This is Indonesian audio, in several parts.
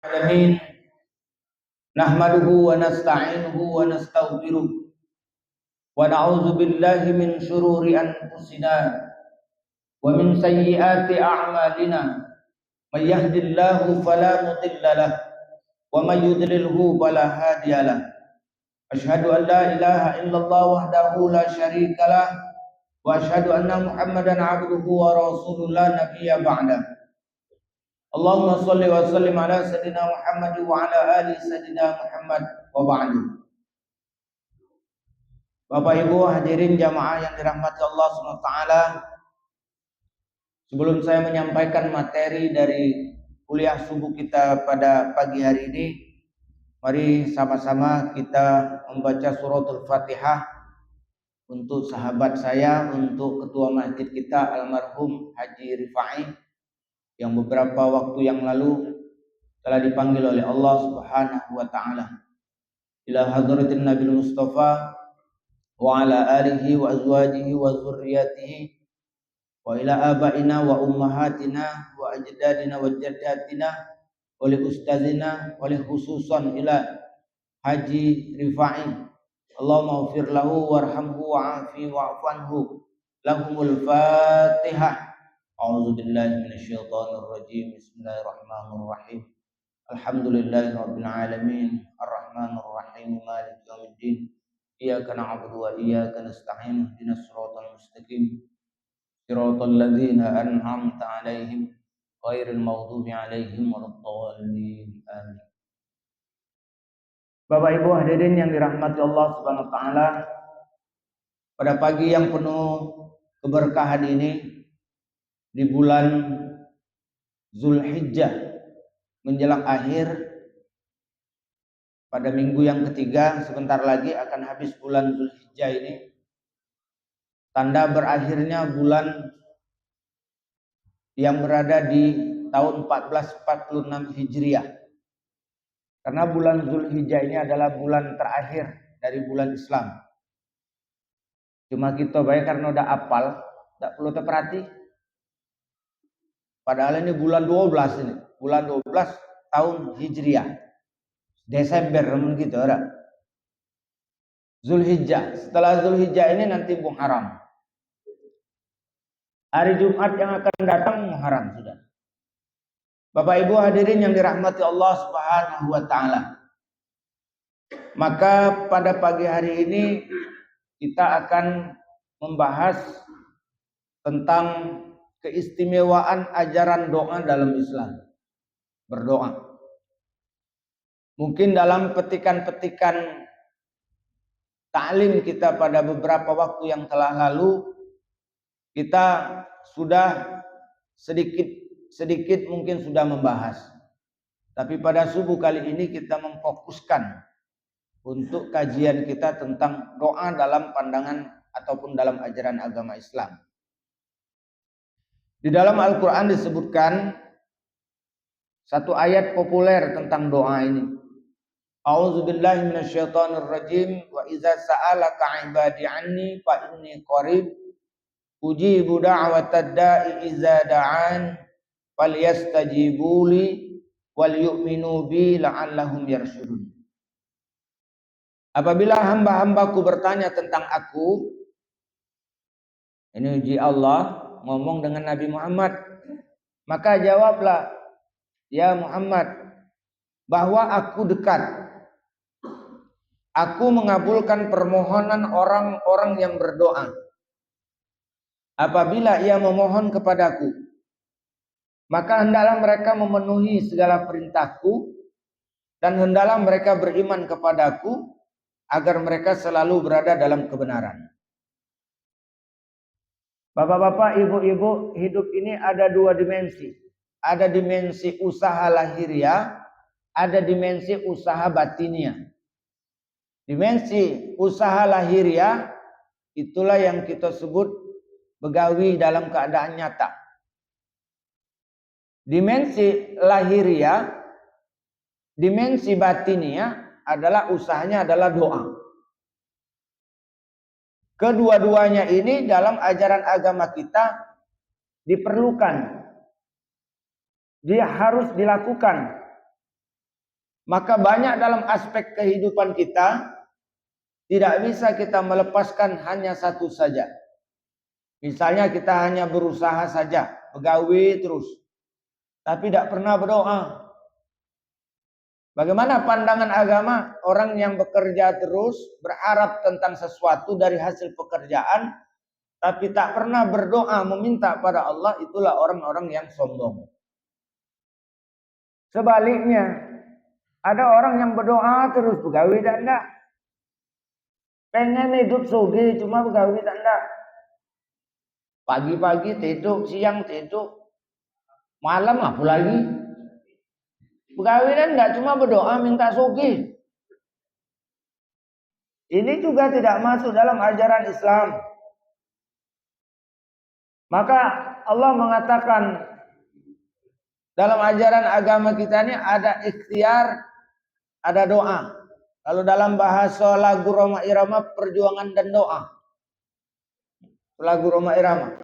Alamin, nahmaduhu wa nasta'inuhu wa nastaghfiruh wa na'udzu billahi min shururi anfusina wa min sayyiati a'malina. May yahdihillahu fala mudilla lahu wa may yudlilhu fala hadiya lahu. Asyhadu an la ilaha illallah wahdahu la syarika lah wa asyhadu anna Muhammadan 'abduhu wa rasuluhu la nabiyya ba'da. Allahumma sholli wa sallim ala sayyidina Muhammad wa ala ali sayyidina Muhammad wa ba'du. Bapak Ibu hadirin jamaah yang dirahmati Allah Subhanahu wa taala. Sebelum saya menyampaikan materi dari kuliah subuh kita pada pagi hari ini, mari sama-sama kita membaca suratul Fatihah untuk sahabat saya, untuk ketua masjid kita almarhum Haji Rifai yang beberapa waktu yang lalu telah dipanggil oleh Allah Subhanahu wa taala ila hadratin Nabil Mustafa wa ala alihi wa azwajihi wa dzurriyyatihi wa ila abaina wa ummahatina wa ajdadina wa jaddatina wa li ustazina wa li khususan ila Haji Rifai. Allahumma ighfir lahu warhamhu wa'afi wa'fu lahumul Fatihah. A'udzu billahi minasyaitonir rajim. Bismillahirrahmanirrahim. Alhamdulillahi rabbil alamin, arrahmanir rahim, maliki yaumiddin. Iyyaka na'budu wa iyyaka nasta'in. Ihdinas siratal mustaqim. Siratal ladzina an'amta 'alaihim ghairil maghdubi 'alaihim waladdallin. Amin. Bapak Ibu hadirin yang dirahmati Allah Subhanahu wa taala, pada pagi yang penuh keberkahan ini di bulan Zulhijjah menjelang akhir, pada minggu yang ketiga sebentar lagi akan habis bulan Zulhijjah ini, tanda berakhirnya bulan yang berada di tahun 1446 Hijriah. Karena bulan Zulhijjah ini adalah bulan terakhir dari bulan Islam. Cuma kita baik karena udah apal, tidak perlu terperhati. Padahal ini bulan 12 ini, bulan 12 tahun Hijriah. Desember gitu orang. Zulhijjah. Setelah Zulhijjah ini nanti Muharram. Hari Jumat yang akan datang Muharram sudah. Bapak Ibu hadirin yang dirahmati Allah Subhanahu wa taala. Maka pada pagi hari ini kita akan membahas tentang keistimewaan ajaran doa dalam Islam. Berdoa. Mungkin dalam petikan-petikan ta'lim kita pada beberapa waktu yang telah lalu, kita sudah sedikit mungkin sudah membahas. Tapi pada subuh kali ini kita memfokuskan untuk kajian kita tentang doa dalam pandangan ataupun dalam ajaran agama Islam. Di dalam Al-Quran disebutkan satu ayat populer tentang doa ini. A'udzu billahi minasyaitonir rajim. Wa idza sa'alaka 'ibadi 'anni fa inni qarib ujibu da'watad da'i idza da'an falyastajibu li wal yu'minu bi la'allahum yarshudun. Apabila hamba-hambaku bertanya tentang aku, ini uji Allah ngomong dengan Nabi Muhammad, maka jawablah ya Muhammad bahwa aku dekat. Aku mengabulkan permohonan orang-orang yang berdoa. Apabila ia memohon kepadaku, maka hendaklah mereka memenuhi segala perintahku dan hendaklah mereka beriman kepadaku agar mereka selalu berada dalam kebenaran. Bapak-bapak, ibu-ibu, hidup ini ada dua dimensi. Ada dimensi usaha lahiriah, ada dimensi usaha batiniah. Dimensi usaha lahiriah itulah yang kita sebut begawi dalam keadaan nyata. Dimensi lahiriah, dimensi batiniah adalah usahanya adalah doa. Kedua-duanya ini dalam ajaran agama kita diperlukan. Dia harus dilakukan Maka banyak dalam aspek kehidupan kita tidak bisa kita melepaskan hanya satu saja. Misalnya kita hanya berusaha saja, pegawai terus, tapi tidak pernah berdoa. Bagaimana pandangan agama orang yang bekerja terus, berharap tentang sesuatu dari hasil pekerjaan, tapi tak pernah berdoa meminta pada Allah, itulah orang-orang yang sombong. Sebaliknya, ada orang yang berdoa terus, pegawai tak enggak. Pengen hidup sugih, cuma pegawai tak enggak. Pagi-pagi tidur, siang tidur, malam apa lagi? Pegawai kan enggak cuma berdoa minta sugih. Ini juga tidak masuk dalam ajaran Islam. Maka Allah mengatakan dalam ajaran agama kita ini ada ikhtiar, ada doa. Kalau dalam bahasa lagu Roma Irama, perjuangan dan doa. Lagu Roma Irama.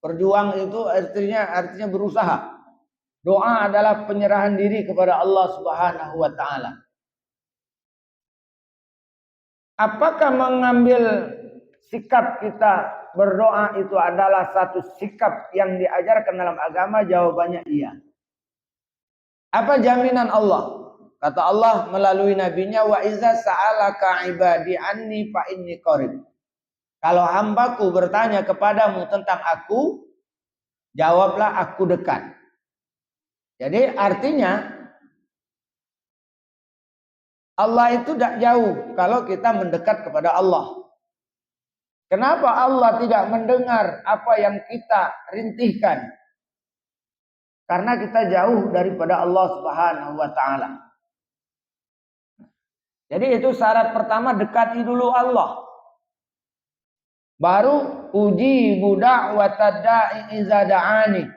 Berjuang itu artinya berusaha. Doa adalah penyerahan diri kepada Allah Subhanahu wa taala. Apakah mengambil sikap kita berdoa itu adalah satu sikap yang diajarkan dalam agama? Jawabannya iya. Apa jaminan Allah? Kata Allah melalui nabinya, wa iza sa'alaka ibadi anni fa inni qarib. Kalau hambaku bertanya kepadamu tentang aku, jawablah aku dekat. Jadi artinya Allah itu tidak jauh kalau kita mendekat kepada Allah. Kenapa Allah tidak mendengar apa yang kita rintihkan? Karena kita jauh daripada Allah Subhanahu wa taala. Jadi itu syarat pertama, dekati dulu Allah. Baru uji budak watada'i iza da'ani.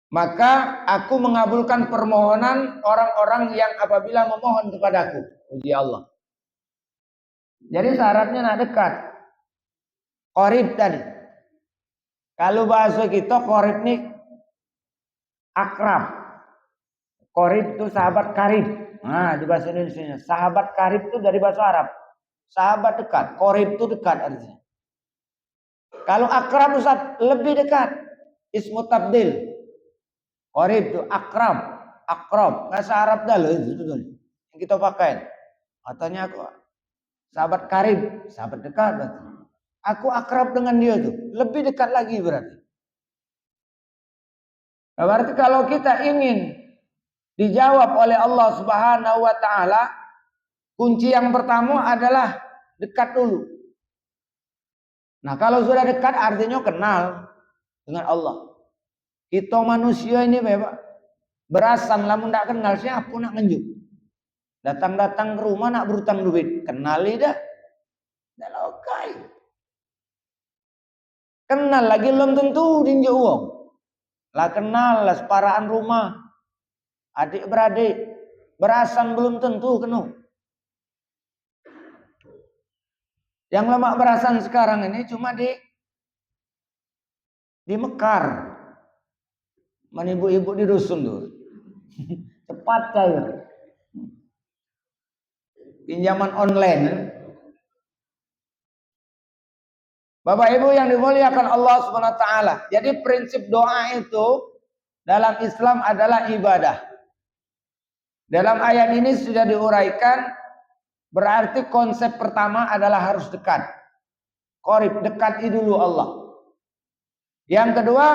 Maka aku mengabulkan permohonan orang-orang yang apabila memohon kepadaku. Uji Allah. Jadi syaratnya nak dekat. Qorib tadi. Kalau bahasa kita qorib nih akrab. Qorib itu sahabat karib. Nah, di bahasa Indonesia sahabat karib itu dari bahasa Arab. Sahabat dekat, qorib itu dekat artinya. Kalau akrab Ustaz lebih dekat. Ismu tabdil. Qorib itu akrab, bahasa Arab dah loh itu yang kita pakai. Katanya aku sahabat karib, sahabat dekat berarti. Aku akrab dengan dia tuh, lebih dekat lagi berarti. Nah, berarti kalau kita ingin dijawab oleh Allah Subhanahu wa taala, kunci yang pertama adalah dekat dulu. Nah, kalau sudah dekat artinya kenal dengan Allah. Kita manusia ini Bapak berasan lamun ndak kenal siapa nak ngenjuk. Datang-datang ke rumah nak berutang duit, kenali dah. Dah lokai. Kenal lagi belum tentu dinjau uang. Lah kenal lah separaan rumah. Adik-beradik berasan belum tentu kenal. Yang lama berasan sekarang ini cuma di Mekar. Mana ibu-ibu di dusun tuh. Cepat kali. Pinjaman online. Bapak Ibu yang dimuliakan Allah Subhanahu wa taala. Jadi prinsip doa itu dalam Islam adalah ibadah. Dalam ayat ini sudah diuraikan, berarti konsep pertama adalah harus dekat. Qorib, dekati dulu Allah. Yang kedua,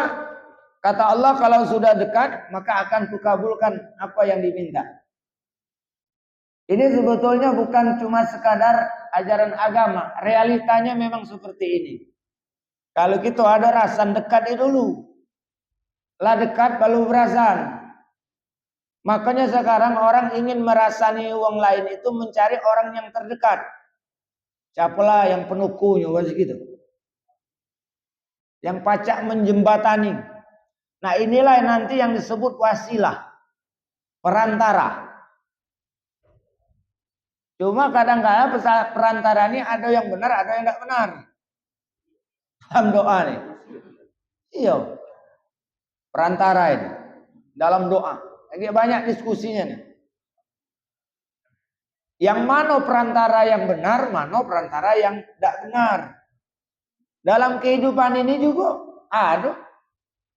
kata Allah kalau sudah dekat maka akan kukabulkan apa yang diminta. Ini sebetulnya bukan cuma sekadar ajaran agama, realitanya memang seperti ini. Kalau kita ada rasan dekat dulu, lah dekat baru berasan. Makanya sekarang orang ingin merasani uang lain itu mencari orang yang terdekat. Siapalah yang penukunya begitu. Yang pacak menjembatani. Nah inilah nanti yang disebut wasilah, perantara. Cuma kadang-kadang perantara ini ada yang benar, ada yang tidak benar. Dalam doa nih. Iya. Perantara ini. Dalam doa. Lagi banyak diskusinya nih. Yang mana perantara yang benar, mana perantara yang tidak benar. Dalam kehidupan ini juga ada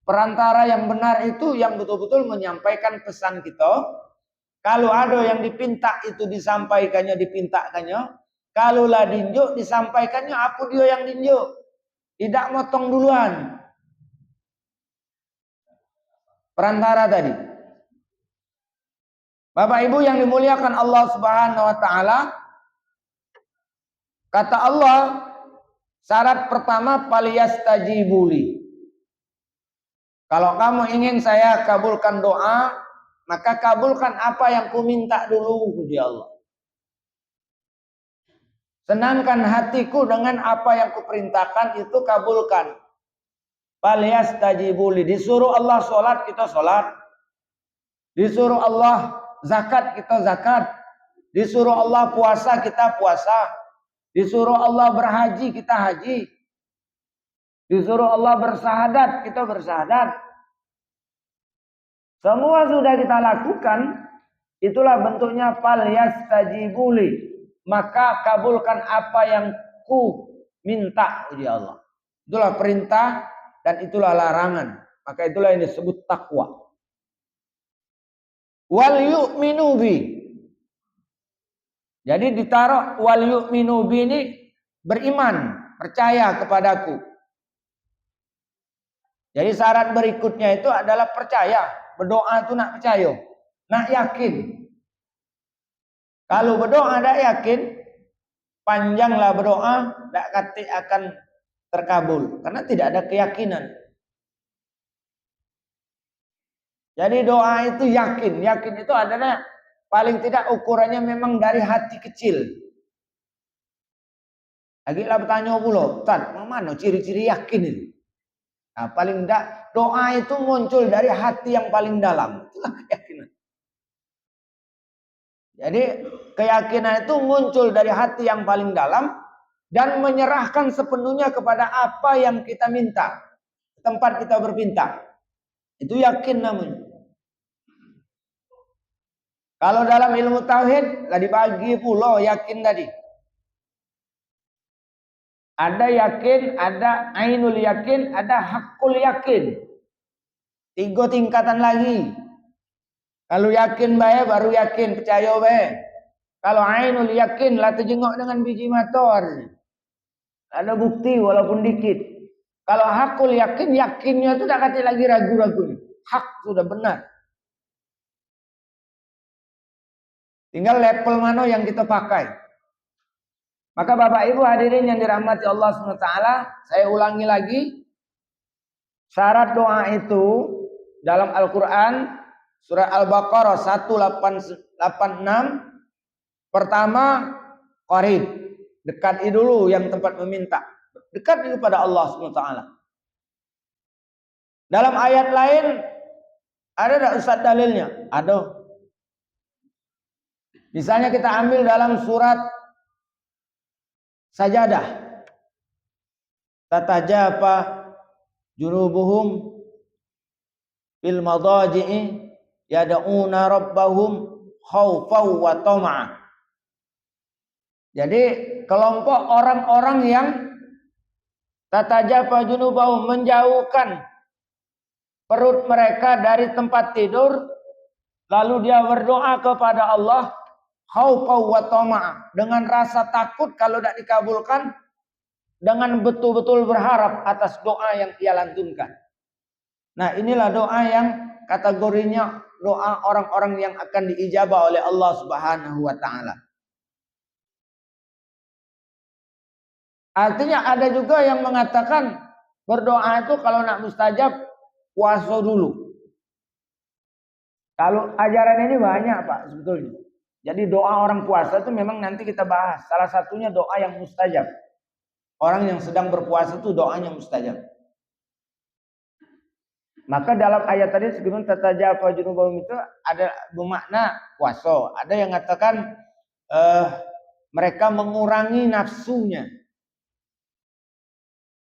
perantara yang benar itu yang betul-betul menyampaikan pesan kita. Kalau ada yang dipinta itu disampaikannya, dipintakannya. Kalau lah dinjuk disampaikannya, apa dia yang dinjuk. Tidak motong duluan. Perantara tadi. Bapak Ibu yang dimuliakan Allah Subhanahu wa taala, kata Allah, syarat pertama faliyastajibuli. Kalau kamu ingin saya kabulkan doa, maka kabulkan apa yang ku minta dulu, puji Allah. Senangkan hatiku dengan apa yang kuperintahkan, itu kabulkan. Faliyastajibuli. Disuruh Allah sholat, kita sholat. Disuruh Allah zakat, kita zakat. Disuruh Allah puasa, kita puasa. Disuruh Allah berhaji, kita haji. Disuruh Allah bersahadat, kita bersahadat. Semua sudah kita lakukan, itulah bentuknya falyastajibuli. Maka kabulkan apa yang ku minta, uji Allah. Itulah perintah dan itulah larangan. Maka itulah yang disebut takwa. Wal yu'minu bi. Jadi ditaruh wal yu'minu bi ini beriman, percaya kepadaku. Jadi syarat berikutnya itu adalah percaya. Berdoa itu nak percaya, nak yakin. Kalau berdoa tidak yakin, panjanglah berdoa, tidak kata akan terkabul. Karena tidak ada keyakinan. Jadi doa itu yakin. Yakin itu adalah paling tidak ukurannya memang dari hati kecil. Lagi lah bertanya pula, Ustaz, mana ciri-ciri yakin itu? Nah, paling tidak doa itu muncul dari hati yang paling dalam. Itulah keyakinan. Jadi keyakinan itu muncul dari hati yang paling dalam dan menyerahkan sepenuhnya kepada apa yang kita minta. Tempat kita berpinta. Itu yakin namanya. Kalau dalam ilmu tauhid lah dibagi pula yakin tadi. Ada yakin, ada ainul yakin, ada hakul yakin. 3 tingkatan lagi. Kalau yakin bae baru yakin, percaya bae. Kalau ainul yakin lah terjengok dengan biji mata. Ada bukti walaupun dikit. Kalau hakul yakin, yakinnya itu tak kata lagi ragu-ragu. Hak sudah benar. Tinggal level mana yang kita pakai. Maka Bapak Ibu hadirin yang dirahmati Allah SWT, saya ulangi lagi. Syarat doa itu dalam Al-Quran, surah Al-Baqarah 186, pertama, qarib. Dekati dulu yang tempat meminta. Dekat kepada Allah SWT. Dalam ayat lain, ada tak Ustaz dalilnya? Ada. Misalnya kita ambil dalam surat Sajadah. Tatajafa junubuhum fil madaji'i yad'una rabbahum khaufan wa tama'a. Jadi kelompok orang-orang yang tatajafa junubuhum menjauhkan perut mereka dari tempat tidur, lalu dia berdoa kepada Allah khaufan wa tama'a, dengan rasa takut kalau tidak dikabulkan, dengan betul-betul berharap atas doa yang ia lantunkan. Nah, inilah doa yang kategorinya doa orang-orang yang akan diijabah oleh Allah Subhanahu wa taala. Artinya ada juga yang mengatakan berdoa itu kalau nak mustajab puasa dulu. Kalau ajaran ini banyak Pak sebetulnya. Jadi doa orang puasa itu memang nanti kita bahas. Salah satunya doa yang mustajab. Orang yang sedang berpuasa itu doanya mustajab. Maka dalam ayat tadi sebelum tatajafa junubahum itu ada bermakna puasa. Ada yang mengatakan mereka mengurangi nafsunya.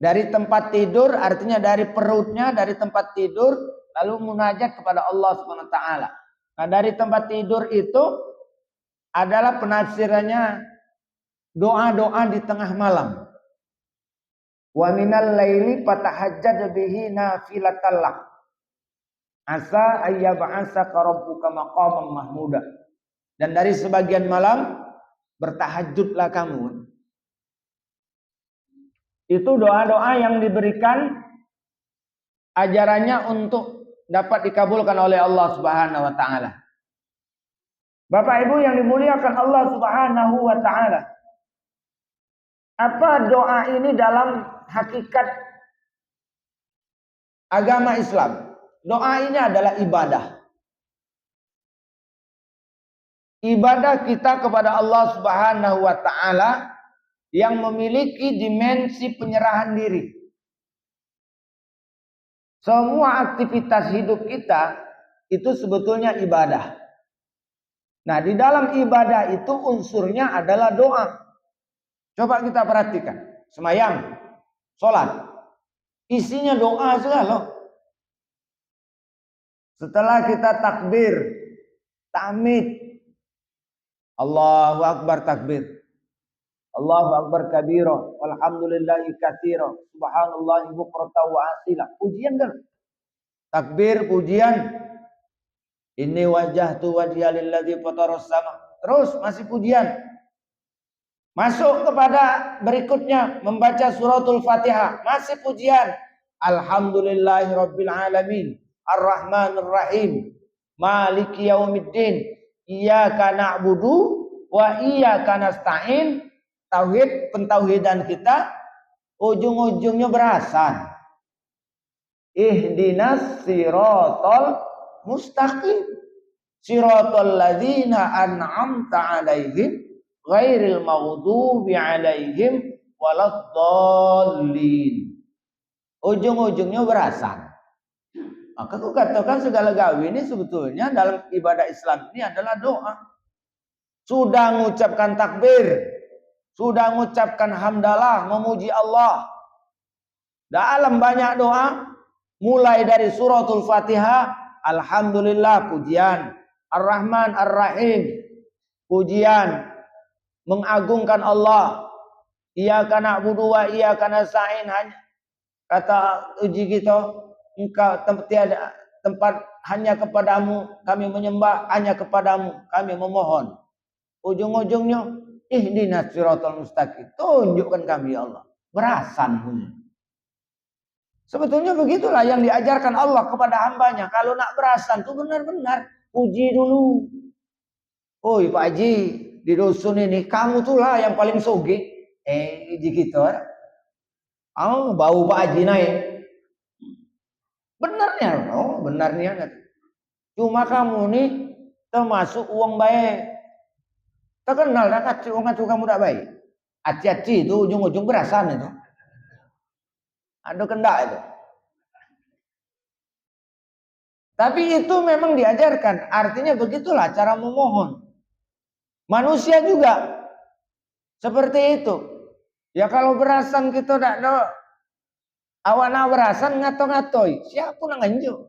Dari tempat tidur, artinya dari perutnya, dari tempat tidur, lalu munajat kepada Allah Subhanahu wa taala. Nah, dari tempat tidur itu adalah penafsirannya doa-doa di tengah malam. Wa minal laili fatahajjad bihi nafilatan lak. Asa ayyab'asaka rabbuka maqaman mahmuda. Dan dari sebagian malam bertahajudlah kamu. Itu doa-doa yang diberikan ajarannya untuk dapat dikabulkan oleh Allah Subhanahu wa taala. Bapak Ibu yang dimuliakan Allah Subhanahu wa taala. Apa doa ini dalam hakikat agama Islam? Doa ini adalah ibadah. Ibadah kita kepada Allah Subhanahu wa taala yang memiliki dimensi penyerahan diri. Semua aktivitas hidup kita itu sebetulnya ibadah. Nah, di dalam ibadah itu unsurnya adalah doa. Coba kita perhatikan. Semayang, sholat. Isinya doa segala. Setelah kita takbir, tahmid, Allahu Akbar takbir. Allahu Akbar kabira. Walhamdulillahi katsira. Subhanallahi bukratan wa asila. Pujian kan? Takbir, pujian. Inni wajjahtu wajhiya lilladzi fataras sama. Terus masih pujian. Masuk kepada berikutnya membaca suratul Fatihah, masih pujian. Alhamdulillahirabbil alamin, arrahmanir rahim, maliki yaumiddin, iyyaka na'budu wa iyyaka nasta'in. Tauhid, pentauhidan kita ujung-ujungnya berasan. Ihdinas siratal mustaqim, siratal ladzina an'amta 'alaihim ghairil maghdubi 'alaihim waladdallin. Ujung-ujungnya berasan. Maka aku katakan segala gawe ini sebetulnya dalam ibadah Islam ini adalah doa. Sudah mengucapkan takbir, sudah mengucapkan hamdalah, memuji Allah. Dalam banyak doa, mulai dari suratul Fatihah, alhamdulillah pujian, ar-Rahman ar-Rahim pujian, mengagungkan Allah. Iyyaka na'budu wa iyyaka nasta'in. Kata uji kita, engkau tiada tempat hanya kepadamu kami menyembah, hanya kepadamu kami memohon. Ujung-ujungnya ihdinas siratal mustaqim, tunjukkan kami ya Allah. Berasan punya. Sebetulnya begitulah yang diajarkan Allah kepada hambanya. Kalau nak berasan tuh benar-benar puji dulu. Oi Pak Haji, di dusun ini kamu tuh lah yang paling soge. Gitu. Bau Pak Haji naik. Benarnya, benarnya. Cuma kamu nih termasuk uang baik. Terkenal dah kacau kamu tak baik. Hati-hati itu ujung-ujung berasan itu. Ada kendak itu. Tapi itu memang diajarkan. Artinya begitulah cara memohon. Manusia juga seperti itu. Ya kalau berasan kita tak ada awana berasan ngato-ngatoi. Siapa nak nganjuk?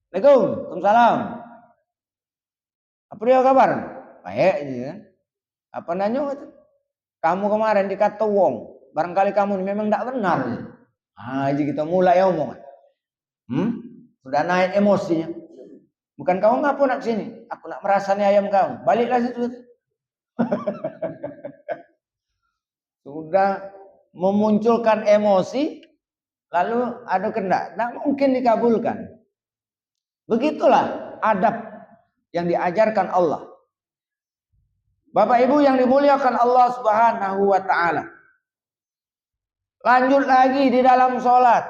Waalaikumsalam. Apa dia kabar? Baik ya. Apa nanya itu? Kamu kemarin dikata wong, barangkali kamu memang tidak benar. Jadi kita mulai omong. Sudah naik emosinya. Bukan kamu ngapu nak sini, aku nak merasani ayam kamu. Baliklah situ. Sudah memunculkan emosi, lalu ada kendak, tidak mungkin dikabulkan. Begitulah adab yang diajarkan Allah. Bapak Ibu yang dimuliakan Allah Subhanahu wa taala. Lanjut lagi di dalam sholat.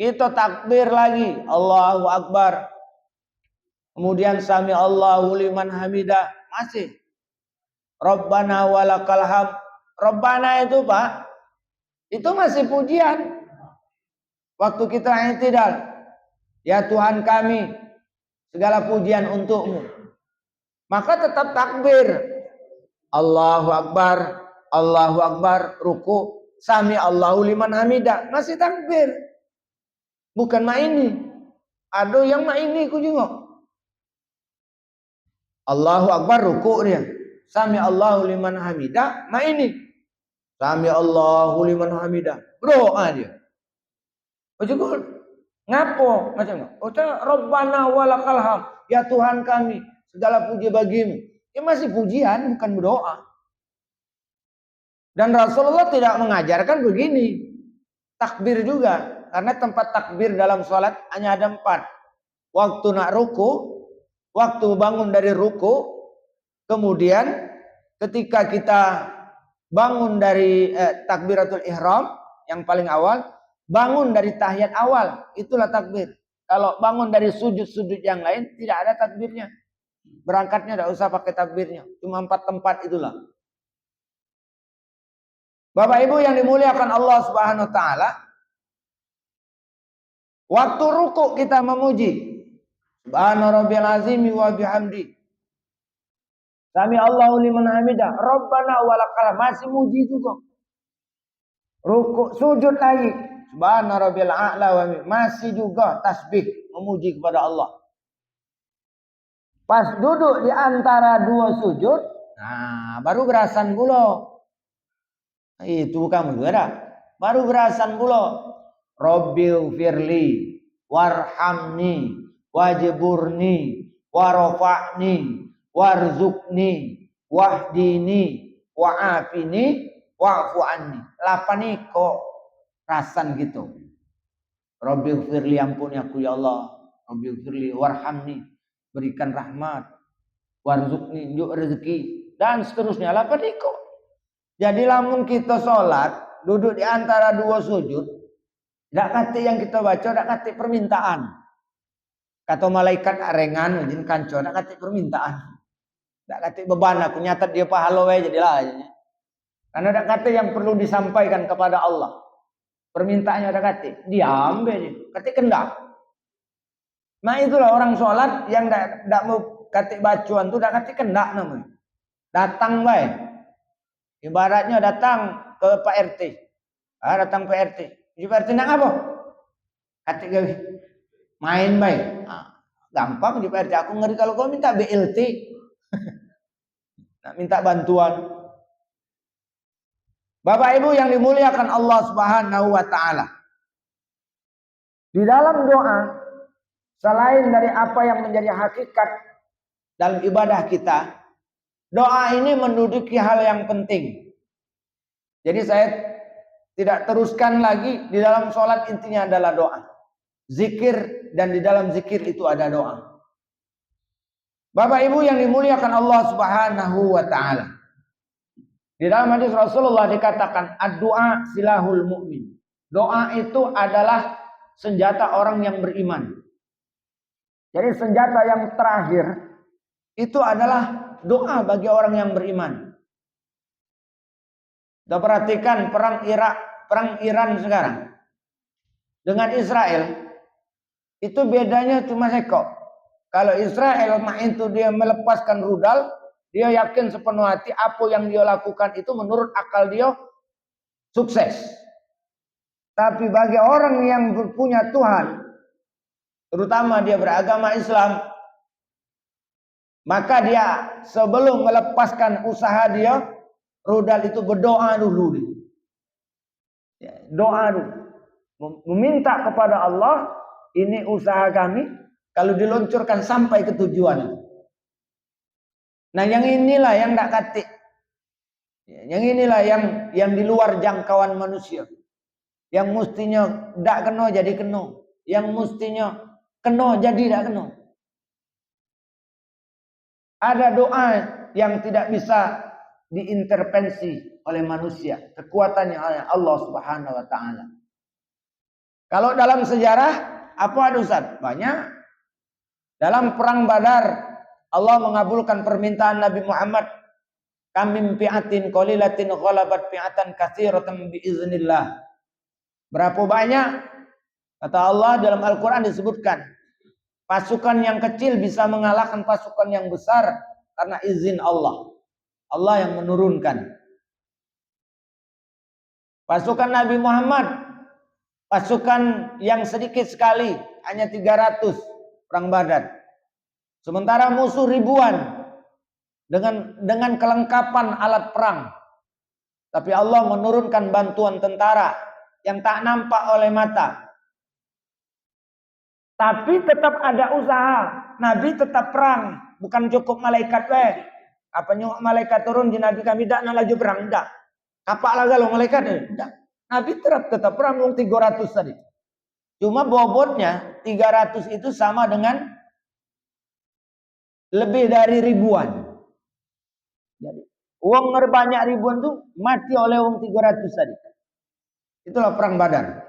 Kita takbir lagi, Allahu Akbar. Kemudian sami Allahu liman hamidah, masih. Rabbana walakal hamd. Rabbana itu Pak, itu masih pujian. Waktu kita i'tidal, ya Tuhan kami, segala pujian untukmu. Maka tetap takbir. Allahu Akbar, ruku, sami Allahu liman hamidah, masih takbir. Bukan maini. Ada yang maini ku juga. Allahu Akbar ruku dia. Sami Allahu liman hamidah. Nah ini. Sami Allahu liman hamidah. Berdoa dia. Ujung ngapo macam Ota Rabbana walakal ham. Ya Tuhan kami, segala puji bagimu. Ya masih pujian, bukan berdoa. Dan Rasulullah tidak mengajarkan begini. Takbir juga. Karena tempat takbir dalam sholat hanya ada 4. Waktu nak ruku, waktu bangun dari ruku, kemudian ketika kita bangun dari takbiratul ihram yang paling awal, bangun dari tahiyat awal, itulah takbir. Kalau bangun dari sujud-sujud yang lain tidak ada takbirnya. Berangkatnya tidak usah pakai takbirnya, cuma 4 tempat itulah. Bapak Ibu yang dimuliakan Allah Subhanahu wa taala, waktu ruku kita memuji Subhana rabbiyal azimi wa bihamdi. Sami Allahu liman hamidah. Rabbana walakal masih muji juga. Ruku sujud lagi. Subhana rabbiyal a'la wa masih juga tasbih memuji kepada Allah. Pas duduk di antara 2 sujud, nah baru berasan pula. Itu kamu juga dah. Baru berasan pula. Rabbil firli warhamni wajburni warafa'ni warzukni wahdini wa'afini wa'fu anni. 8 kok rasan gitu. Rabbil firli, ampuni aku ya Allah. Rabbil firli warhamni, berikan rahmat. Warzukni, unjuk rezeki, dan seterusnya. 8 kok. Jadi lamun kita sholat duduk di antara 2 sujud, tidak kata yang kita baca, tidak kata permintaan. Kata malaikat arengan, izin kanco, tidak kata permintaan. Tidak kata beban aku nyatat dia pahala jadilah. Karena tidak kata yang perlu disampaikan kepada Allah. Permintaannya ada kata, diambil dia. Kata kendak. Nah itulah orang sholat yang tidak mau kata bacuan itu, tidak kata kendak namanya. Datang baik. Ibaratnya datang ke Pak RT. Datang Pak RT. Di Pak RT nak apa? Kata gawe. Main baik. Gampang di Pak RT. Aku ngeri kalau kau minta BLT. Nak minta bantuan. Bapak Ibu yang dimuliakan Allah Subhanahu wa taala. Di dalam doa, selain dari apa yang menjadi hakikat dalam ibadah kita, doa ini menduduki hal yang penting. Jadi saya tidak teruskan lagi, di dalam sholat intinya adalah doa. Zikir, dan di dalam zikir itu ada doa. Bapak Ibu yang dimuliakan Allah Subhanahu wa taala. Di dalam hadis Rasulullah dikatakan, ad-du'a silahul mu'min. Doa itu adalah senjata orang yang beriman. Jadi senjata yang terakhir itu adalah doa bagi orang yang beriman. Kita perhatikan perang Iran sekarang dengan Israel, itu bedanya cuma sekok. Kalau Israel itu dia melepaskan rudal, dia yakin sepenuh hati apa yang dia lakukan itu menurut akal dia sukses. Tapi bagi orang yang punya Tuhan, terutama dia beragama Islam, maka dia sebelum melepaskan usaha dia, rudal itu berdoa dulu. Doa dulu. Meminta kepada Allah, ini usaha kami, kalau diluncurkan sampai ke tujuan. Nah yang inilah yang tidak katik. Yang inilah yang di luar jangkauan manusia. Yang mestinya tidak kena jadi kena. Yang mestinya kena jadi tidak kena. Ada doa yang tidak bisa diintervensi oleh manusia. Kekuatannya oleh Allah Subhanahu wa taala. Kalau dalam sejarah apa ada Ustaz? Banyak. Dalam perang Badar Allah mengabulkan permintaan Nabi Muhammad. Kam fi'atin qalilatin ghalabat fi'atan katsiratan biiznillah. Berapa banyak? Kata Allah dalam Al-Qur'an disebutkan, pasukan yang kecil bisa mengalahkan pasukan yang besar karena izin Allah. Allah yang menurunkan. Pasukan Nabi Muhammad, pasukan yang sedikit sekali, hanya 300 perang Badar. Sementara musuh ribuan. dengan kelengkapan alat perang. Tapi Allah menurunkan bantuan tentara yang tak nampak oleh mata. Tapi tetap ada usaha. Nabi tetap perang. Bukan cukup malaikat. Apa nyok malaikat turun di Nabi kami tak nak laju perang. Tak. Kapak lah kalau malaikat. Tak. Nabi tetap perang 300 tadi. Cuma bobotnya 300 itu sama dengan lebih dari ribuan. Jadi uang banyak ribuan tuh mati oleh uang 300 tadi. Itulah perang Badar.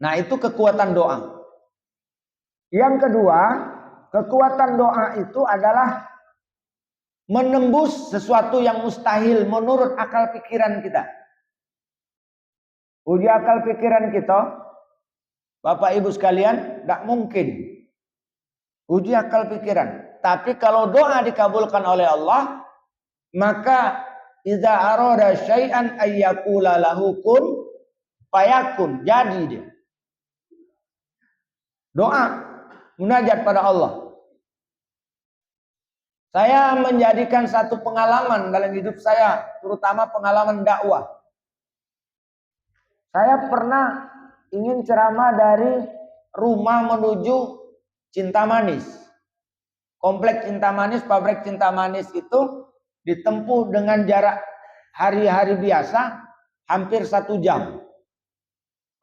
Nah itu kekuatan doa. Yang kedua, kekuatan doa itu adalah menembus sesuatu yang mustahil menurut akal pikiran kita. Uji akal pikiran kita, Bapak Ibu sekalian, tidak mungkin. Uji akal pikiran. Tapi kalau doa dikabulkan oleh Allah, maka iza arada syai'an ayyakula lahu kun fayakun. Jadi dia. Doa, munajat pada Allah. Saya menjadikan satu pengalaman dalam hidup saya, terutama pengalaman dakwah. Saya pernah ingin ceramah dari rumah menuju Cinta Manis. Kompleks Cinta Manis, pabrik Cinta Manis itu ditempuh dengan jarak hari-hari biasa hampir 1 jam.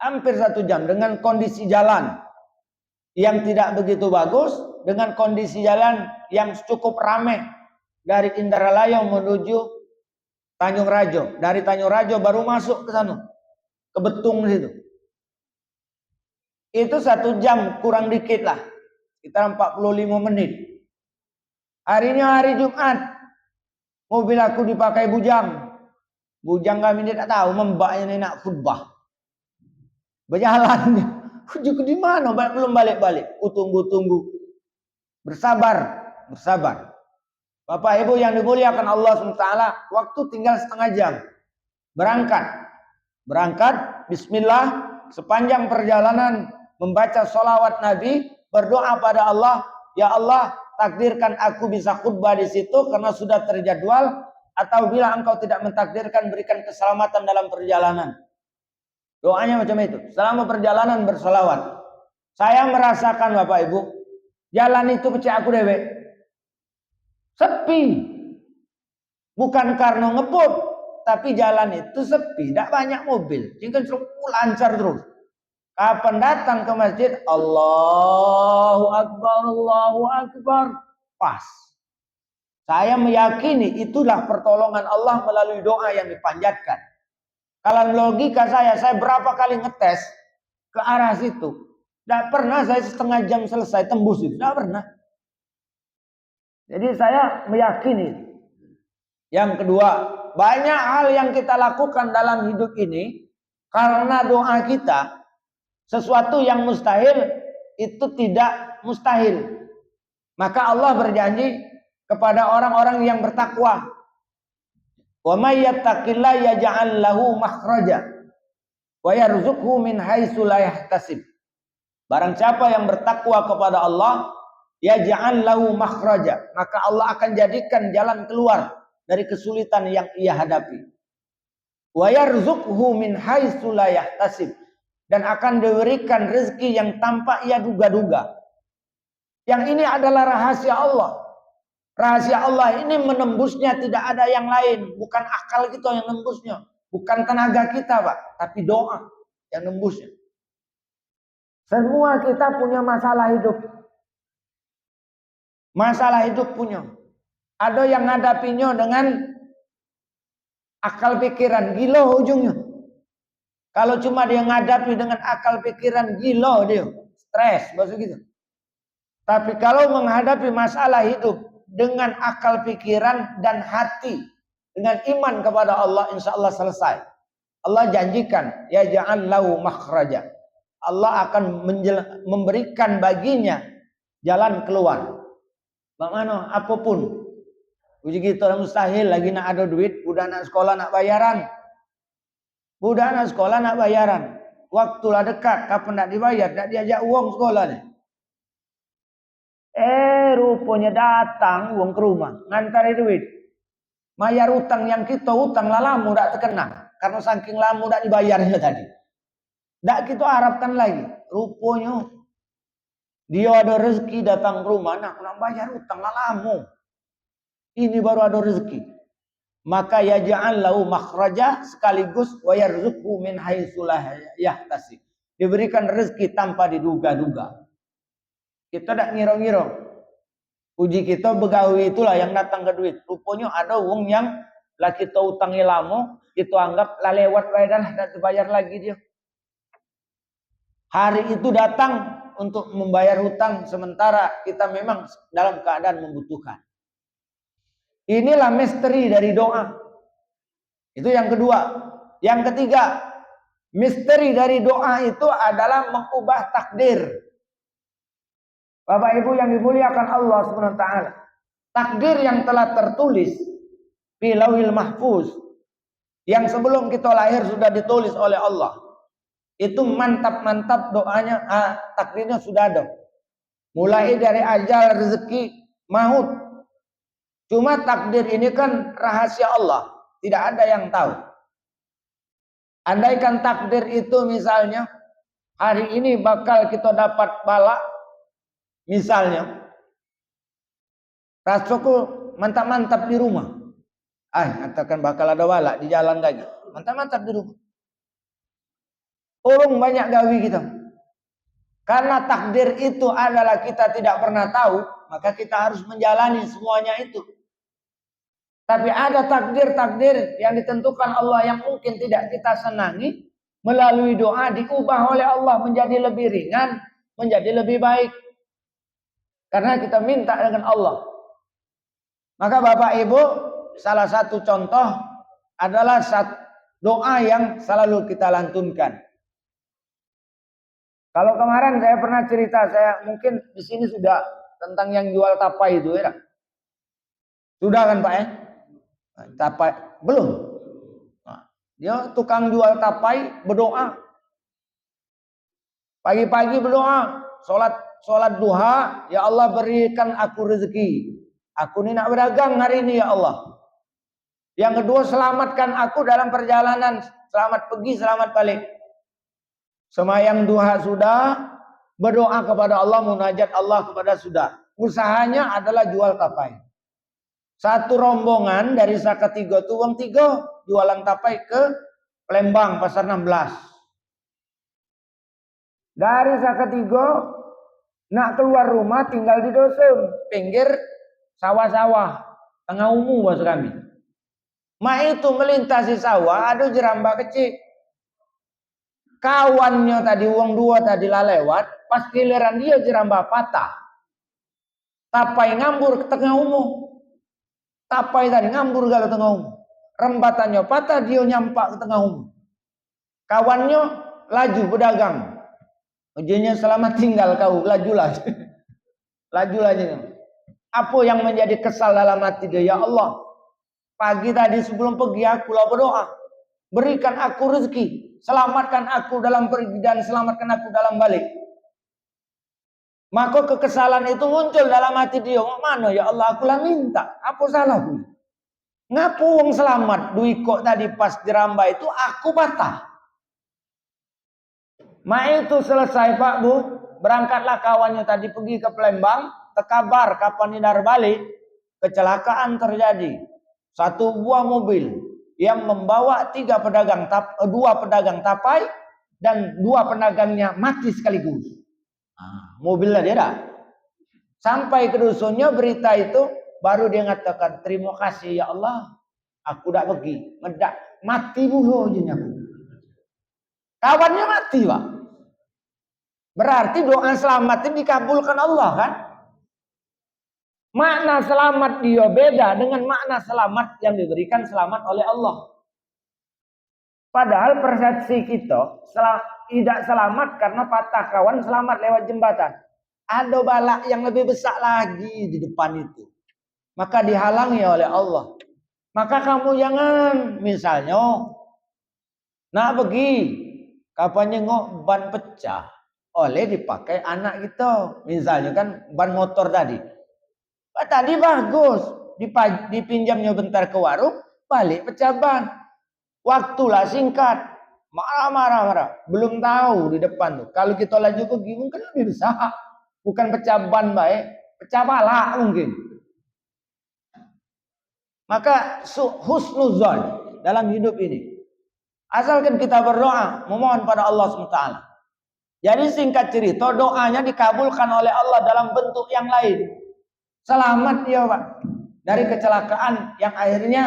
Hampir 1 jam dengan kondisi jalan yang tidak begitu bagus, dengan kondisi jalan yang cukup ramai dari Indralaya menuju Tanjung Rajo. Dari Tanjung Rajo baru masuk ke sana, ke Betung situ. Itu 1 jam kurang dikit lah, sekitar 45 menit. Harinya hari Jumat, mobil aku dipakai bujang. Bujang kami tidak tahu membaknya ini nak khutbah. Berjalan, ujuk di mana? Belum balik-balik. Tunggu. Bersabar. Bapak Ibu yang dimuliakan Allah SWT, waktu tinggal setengah jam. Berangkat, bismillah, sepanjang perjalanan membaca sholawat Nabi, berdoa pada Allah, ya Allah, takdirkan aku bisa khutbah di situ karena sudah terjadwal, atau bila engkau tidak mentakdirkan, berikan keselamatan dalam perjalanan. Doanya macam itu. Selama perjalanan bersolawat. Saya merasakan Bapak Ibu, jalan itu pecah aku dewek. Sepi. Bukan karena ngebut, tapi jalan itu sepi. Tidak banyak mobil. Jadi lancar terus. Kapan datang ke masjid, Allahu Akbar. Pas. Saya meyakini itulah pertolongan Allah melalui doa yang dipanjatkan. Kalau logika saya berapa kali ngetes ke arah situ. Tidak pernah saya setengah jam selesai tembus itu. Tidak pernah. Jadi saya meyakini. Yang kedua, banyak hal yang kita lakukan dalam hidup ini karena doa kita. Sesuatu yang mustahil itu tidak mustahil. Maka Allah berjanji kepada orang-orang yang bertakwa. Wa may yattaqillaha yaj'al lahu makhraja wa yarzuqhu min haitsu la yahtasib. Barang siapa yang bertakwa kepada Allah, yaj'al lahu makhraja, maka Allah akan jadikan jalan keluar dari kesulitan yang ia hadapi. Wa yarzuqhu min haitsu la yahtasib, dan akan diberikan rezeki yang tanpa ia duga-duga. Yang ini adalah rahasia Allah. Rahasia Allah ini menembusnya tidak ada yang lain. Bukan akal kita yang nembusnya. Bukan tenaga kita Pak. Tapi doa yang nembusnya. Semua kita punya masalah hidup. Masalah hidup punya. Ada yang hadapinya dengan akal pikiran. Gila ujungnya. Kalau cuma dia ngadapi dengan akal pikiran, gila dia. Stres. Bahasa gitu. Tapi kalau menghadapi masalah hidup dengan akal pikiran dan hati, dengan iman kepada Allah, insya Allah selesai. Allah janjikan, ya ja'al lahu makhraja. Allah akan memberikan baginya jalan keluar. Bagaimana? Apapun. Uji kita mustahil, lagi nak ada duit, budak anak sekolah nak bayaran. Budak anak sekolah nak bayaran. Waktulah dekat, kapan nak dibayar, nak diajak uang sekolah ni. Rupanya datang uang ke rumah, ngantari duit. Bayar utang yang kita utang lalamu tak terkena. Karena saking lama tak dibayarnya tadi. Tak kita harapkan lagi. Rupanya dia ada rezeki datang ke rumah, nak bayar utang lalamu. Ini baru ada rezeki. Maka yaj'al lahu makhraja sekaligus wa yarzuqhu min haitsu la yahtasib. Diberikan rezeki tanpa diduga-duga. Kita tak ngira-ngira. Uji kita begawi itulah yang datang ke duit. Rupanya ada uang yang lah kita utangi lama, kita anggap lah lewat dah tak dibayar lagi dia. Hari itu datang untuk membayar hutang sementara kita memang dalam keadaan membutuhkan. Inilah misteri dari doa. Itu yang kedua. Yang ketiga, misteri dari doa itu adalah mengubah takdir. Bapak Ibu yang dimuliakan Allah SWT. Takdir yang telah tertulis di Lauhil Mahfuz, yang sebelum kita lahir sudah ditulis oleh Allah. Itu mantap-mantap doanya, takdirnya sudah ada. Mulai dari ajal, rezeki, maut. Cuma takdir ini kan rahasia Allah. Tidak ada yang tahu. Andaikan takdir itu misalnya, hari ini bakal kita dapat bala. Misalnya, rasaku mantap-mantap di rumah. Katakan bakal ada bala di jalan lagi. Mantap-mantap di rumah. Orang banyak gawi kita. Karena takdir itu adalah kita tidak pernah tahu, maka kita harus menjalani semuanya itu. Tapi ada takdir-takdir yang ditentukan Allah yang mungkin tidak kita senangi, melalui doa diubah oleh Allah menjadi lebih ringan, menjadi lebih baik. Karena kita minta dengan Allah. Maka Bapak Ibu, salah satu contoh adalah doa yang selalu kita lantunkan. Kalau kemarin saya pernah cerita, saya mungkin di sini sudah tentang yang jual tapai itu ya. Sudah kan Pak ya? Tapai belum. Dia tukang jual tapai berdoa. Pagi-pagi berdoa, sholat duha, ya Allah berikan aku rezeki. Aku ini nak berdagang hari ini ya Allah. Yang kedua, selamatkan aku dalam perjalanan, selamat pergi, selamat balik. Semayang duha sudah, berdoa kepada Allah, munajat Allah kepada sudah. Usahanya adalah jual tapai. Satu rombongan dari Sakatigo itu uang 3 jualan tapai ke Palembang pasar 16. Dari Sakatigo nak keluar rumah tinggal di dusun pinggir sawah-sawah tengah umum bahasa kami. Itu melintasi sawah ada jeramba kecil. Kawannya tadi uang 2 tadi lah lewat, pas giliran dia jeramba patah. Tapai ngambur ke tengah umum. Tapai tadi ngambur ke tengah umum. Rembatannya patah, dia nyampak ke tengah umum. Kawannya laju berdagang. Ujiannya selamat tinggal kau, lajulah. Lajulah aja. Apa yang menjadi kesal dalam hati dia? Ya Allah, pagi tadi sebelum pergi aku lah berdoa. Berikan aku rezeki. Selamatkan aku dalam pergi dan selamatkan aku dalam balik. Maka kekesalan itu muncul dalam hati dia. Mana ya Allah, aku lah minta. Apa salahku? Ngapu wong selamat? Duit kok tadi pas jeramba itu aku patah. Itu selesai Pak Bu. Berangkatlah kawannya tadi pergi ke Palembang. Terkabar kapan ini balik. Kecelakaan terjadi. Satu buah mobil yang membawa 2 pedagang tapai dan 2 pedagangnya mati sekaligus. Mobilnya dia dah. Sampai ke dusunnya berita itu baru dia mengatakan terima kasih ya Allah, aku dah pergi, mati dulu aja aku. Kawannya mati Pak. Berarti doa selamat itu dikabulkan Allah kan? Makna selamat dia beda dengan makna selamat yang diberikan selamat oleh Allah. Padahal persepsi kita tidak selamat karena patah kawan, selamat lewat jembatan. Ada balak yang lebih besar lagi di depan itu. Maka dihalangi oleh Allah. Maka kamu jangan misalnya nak pergi kapan nyengok ban pecah. oleh dipakai anak kita. Misalnya kan ban motor tadi. Tadi bagus, dipinjamnya bentar ke warung, balik pecah ban. Waktulah singkat, marah. Belum tahu di depan tuh. Kalau kita laju ke gini kan lebih besar. Bukan pecah ban baik, pecah pala mungkin. Maka husnuzon dalam hidup ini. Asalkan kita berdoa, memohon pada Allah SWT. Jadi singkat cerita, doanya dikabulkan oleh Allah dalam bentuk yang lain. Selamat dia Pak dari kecelakaan yang akhirnya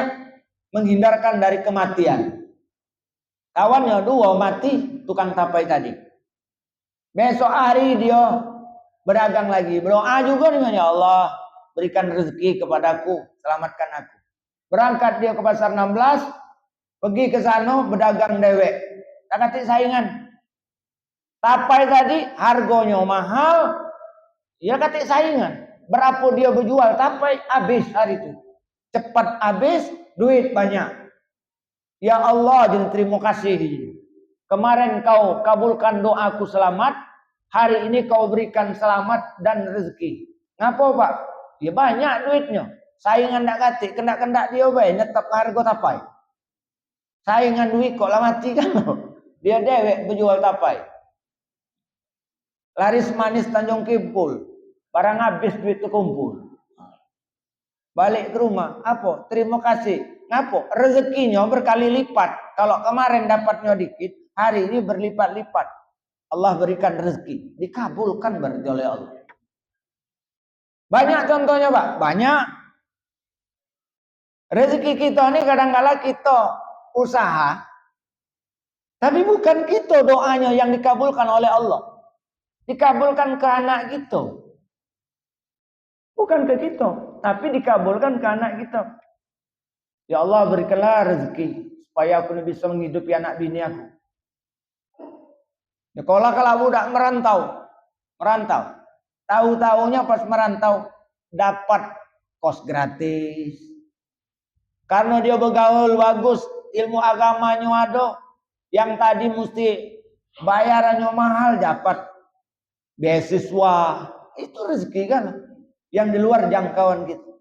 menghindarkan dari kematian. Kawannya 2 mati, tukang tapai tadi. Besok hari dia berdagang lagi, berdoa juga dengan ya Allah berikan rezeki kepadaku, selamatkan aku. Berangkat dia ke pasar 16, pergi ke sana berdagang dewek. Tak kata saingan. Tapai tadi harganya mahal, ya kata saingan. Berapa dia berjual tapai habis hari itu. Cepat habis, duit banyak. Ya Allah, jadi terima kasih. Kemarin kau kabulkan doaku selamat, hari ini kau berikan selamat dan rezeki. Ngapa Pak? Ya banyak duitnya. Saingan tak kata, kendak-kendak dia baik, netap harga tapai. Saingan duit kok lah mati kan? Dia dewek berjual tapai. Laris manis Tanjung Kimpul. Barang habis duit itu kumpul. Balik ke rumah, apa? Terima kasih. Ngapa? Rezekinya berkali lipat. Kalau kemarin dapatnya dikit, hari ini berlipat-lipat. Allah berikan rezeki, dikabulkan berarti oleh Allah. Banyak contohnya Pak, banyak. Rezeki kita ini kadang-kala kita usaha, tapi bukan kita doanya yang dikabulkan oleh Allah. Dikabulkan ke anak kita. Bukan ke kita, tapi dikabulkan ke anak kita. Ya Allah berikanlah rezeki supaya aku bisa menghidupi anak bini aku. Ya kalau budak merantau, tahu-tahunya pas merantau dapat kos gratis. Karena dia bergaul bagus, ilmu agamanya ada, yang tadi mesti bayarannya mahal dapat beasiswa. Itu rezeki kan? Yang di luar jangkauan kita.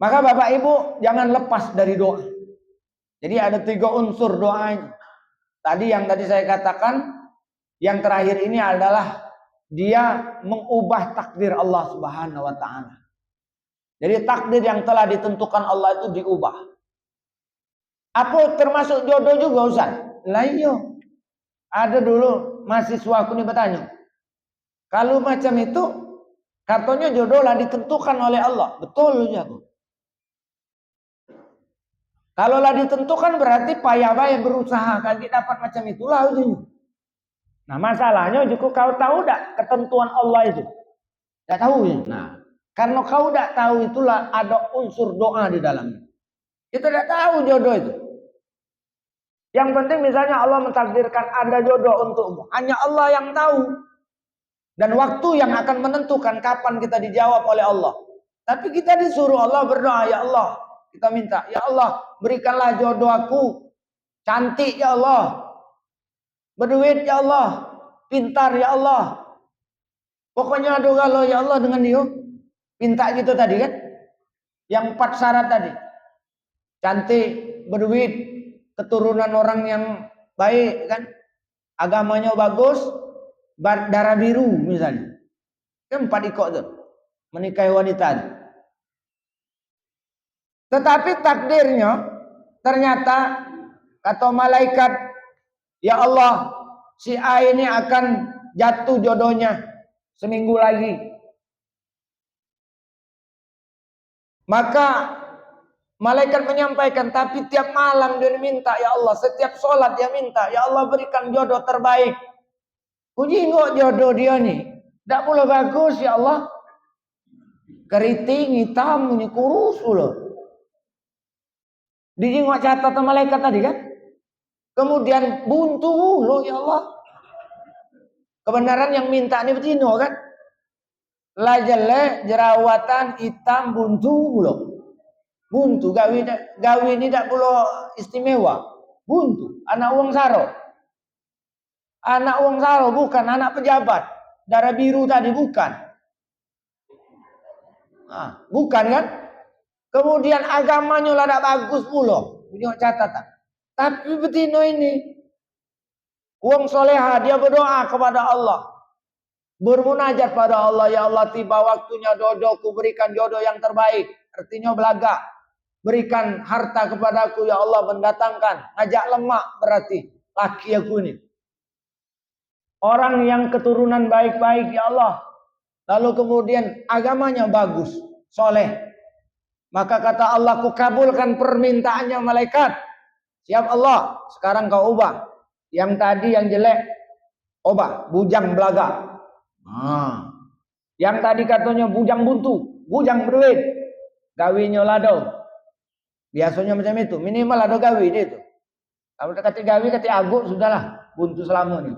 Maka Bapak Ibu jangan lepas dari doa. Jadi ada 3 unsur doanya. Tadi saya katakan, yang terakhir ini adalah dia mengubah takdir Allah Subhanahu wa taala. Jadi takdir yang telah ditentukan Allah itu diubah. Apa termasuk jodoh juga Ustaz? Lah iya. Ada dulu mahasiswa aku nih bertanya. Kalau macam itu katanya jodoh lah ditentukan oleh Allah. Betul ya Bu. Kalau lah ditentukan berarti payah berusaha kaki dapat macam itulah ujungnya. Nah masalahnya juga kau tahu tak ketentuan Allah itu? Tak tahu ya. Nah karena kau tak tahu itulah ada unsur doa di dalamnya. Kita tak tahu jodoh itu. Yang penting misalnya Allah mentakdirkan ada jodoh untukmu. Hanya Allah yang tahu. Dan waktu yang akan menentukan kapan kita dijawab oleh Allah. Tapi kita disuruh Allah berdoa, ya Allah. Kita minta, ya Allah berikanlah jodoh aku. Cantik ya Allah. Berduit ya Allah. Pintar ya Allah. Pokoknya doa lo ya Allah dengan dia. Pinta gitu tadi kan. Yang 4 syarat tadi. Cantik, berduit, keturunan orang yang baik kan. Agamanya bagus, darah biru misalnya. Kan 4 ikut tuh. Menikahi wanita. Tetapi takdirnya ternyata kata malaikat, ya Allah, si A ini akan jatuh jodohnya seminggu lagi. Maka malaikat menyampaikan, tapi tiap malam dia minta, ya Allah, setiap sholat dia minta, ya Allah berikan jodoh terbaik. Puji nggak jodoh dia nih? Tak boleh bagus ya Allah. Keriting hitam ini kurus loh. Dijenguk catatan malaikat tadi kan? Kemudian buntu loh ya Allah. Kebenaran yang minta ini betino kan? Lajale jerawatan hitam buntu loh. Buntu gawi ini tak perlu istimewa. Buntu anak uang saro. Anak wong saro bukan, anak pejabat. Darah biru tadi bukan. Nah, bukan kan? Kemudian agamanya lada bagus pula. Punya catatan. Tapi betino ini. Wong soleha dia berdoa kepada Allah. Bermunajat pada Allah. Ya Allah, tiba waktunya jodohku, berikan jodoh yang terbaik. Artinya belaga. Berikan harta kepadaku ya Allah, mendatangkan. Ngajak lemak berarti. Laki aku ini. Orang yang keturunan baik-baik ya Allah. Lalu kemudian agamanya bagus. Soleh. Maka kata Allah, ku kabulkan permintaannya malaikat. Siap Allah. Sekarang kau ubah. Yang tadi yang jelek. Ubah. Bujang belaga. Yang tadi katanya bujang buntu. Bujang berduit. Gawinya lado. Biasanya macam itu. Minimal lado gawi dia itu. Kalau kata gawi kata aguk sudahlah. Buntu selama ini.